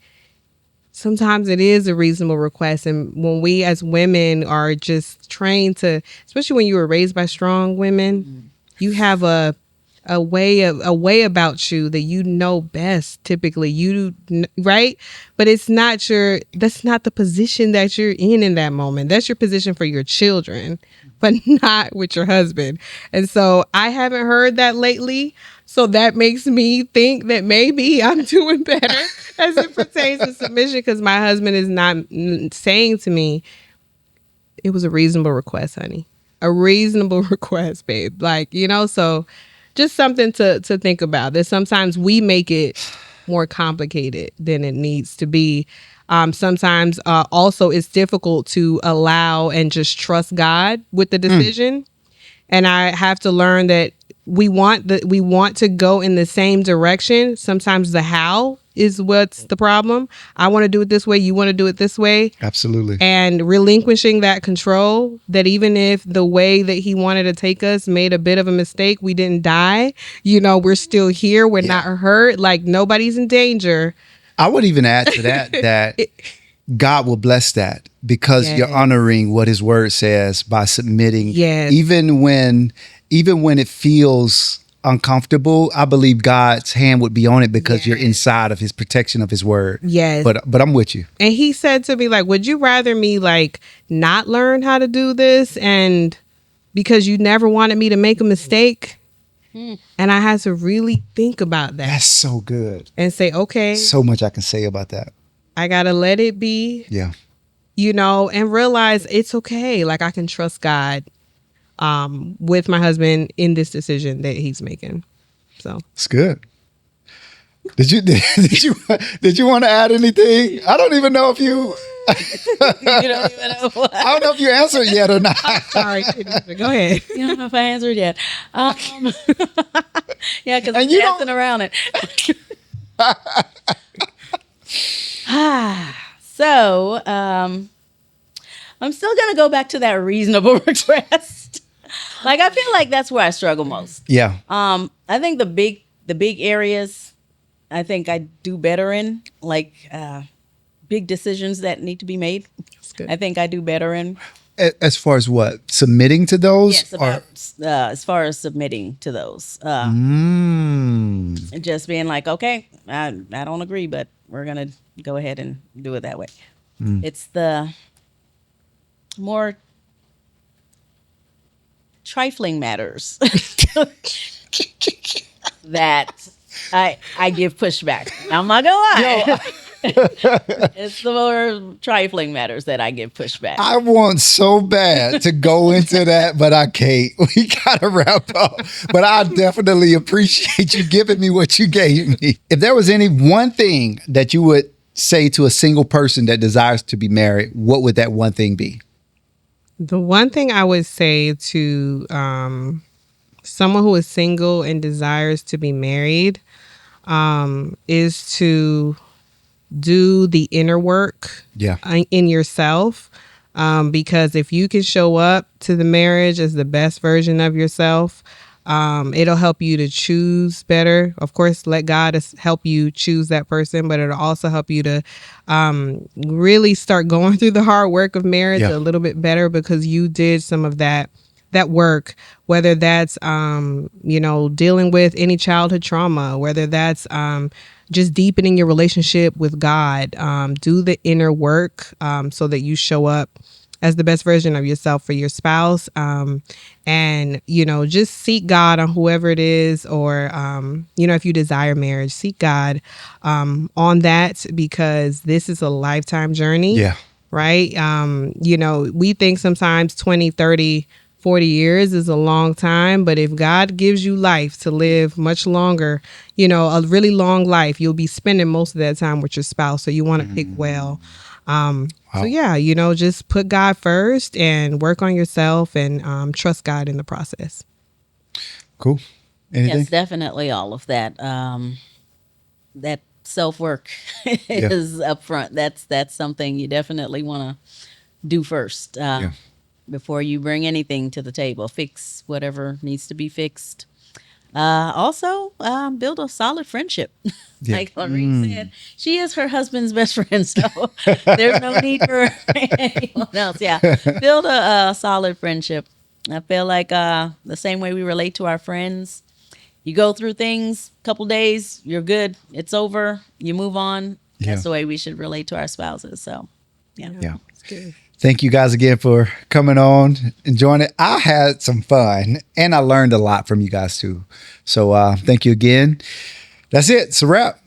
sometimes it is a reasonable request. And when we as women are just trained to, especially when you were raised by strong women, you have a way about you that you know best, typically, right? But that's not the position that you're in that moment. That's your position for your children, but not with your husband. And so I haven't heard that lately. So that makes me think that maybe I'm doing better as it pertains to submission, because my husband is not saying to me, it was a reasonable request, honey. A reasonable request, babe. Like, so just something to think about, that sometimes we make it more complicated than it needs to be. Sometimes also it's difficult to allow and just trust God with the decision. And I have to learn that we want to go in the same direction. Sometimes the how is what's the problem. I want to do it this way. You want to do it this way. Absolutely. And relinquishing that control, that even if the way that he wanted to take us made a bit of a mistake, we didn't die. We're still here. We're not hurt. Like, nobody's in danger. I would even add to that God will bless that, because Yes. you're honoring what his word says by submitting. Yes. Even when it feels uncomfortable, I believe God's hand would be on it, because you're inside of his protection of his word. Yes. But I'm with you. And he said to me, like, would you rather me like not learn how to do this, and because you never wanted me to make a mistake? And I had to really think about that That's so good. and say, okay, So much I can say about that. I got to let it be, Yeah. and realize it's okay. Like, I can trust God with my husband in this decision that he's making. So It's good. Did you want to add anything? I don't even know if you You don't even know what. I don't know if you answered yet or not. sorry, go ahead. You don't know if I answered yet. Yeah, because I'm And you dancing around it. So, I'm still going to go back to that reasonable request. Like, I feel like that's where I struggle most. Yeah. I think the the big areas, I think I do better in, like big decisions that need to be made. good. I think I do better in. As far as what? Submitting to those? Yes, about, as far as submitting to those. Mm. Just being like, okay, I don't agree, but we're going to go ahead and do it that way. It's the more trifling matters that I give pushback. I'm not gonna lie. It's the more trifling matters that I give pushback. I want so bad to go into that, but I can't. We gotta wrap up. But I definitely appreciate you giving me what you gave me. If there was any one thing that you would say to a single person that desires to be married, what would that one thing be? The one thing I would say to someone who is single and desires to be married is to do the inner work in yourself. Because if you can show up to the marriage as the best version of yourself, it'll help you to choose better. Of course, let God help you choose that person, but it'll also help you to really start going through the hard work of marriage a little bit better because you did some of that work, whether that's, dealing with any childhood trauma, whether that's just deepening your relationship with God. Do the inner work so that you show up as the best version of yourself for your spouse. And, just seek God on whoever it is, or, if you desire marriage, seek God on that, because this is a lifetime journey. Yeah. Right. We think sometimes 20, 30, 40 years is a long time, but if God gives you life to live much longer, a really long life, you'll be spending most of that time with your spouse. So you want to pick well. So yeah, just put God first and work on yourself and trust God in the process. Cool. Anything? Yes, definitely all of that. That self-work is up front. That's something you definitely want to do first. Before you bring anything to the table. Fix whatever needs to be fixed. Also, build a solid friendship. Like Lorraine said, she is her husband's best friend, so there's no need for anyone else. Yeah, build a solid friendship. I feel like the same way we relate to our friends. You go through things, couple days, you're good, it's over, you move on. That's the way we should relate to our spouses. So, yeah. It's good. Thank you guys again for coming on, enjoying it. I had some fun and I learned a lot from you guys too. So thank you again. That's it. It's a wrap.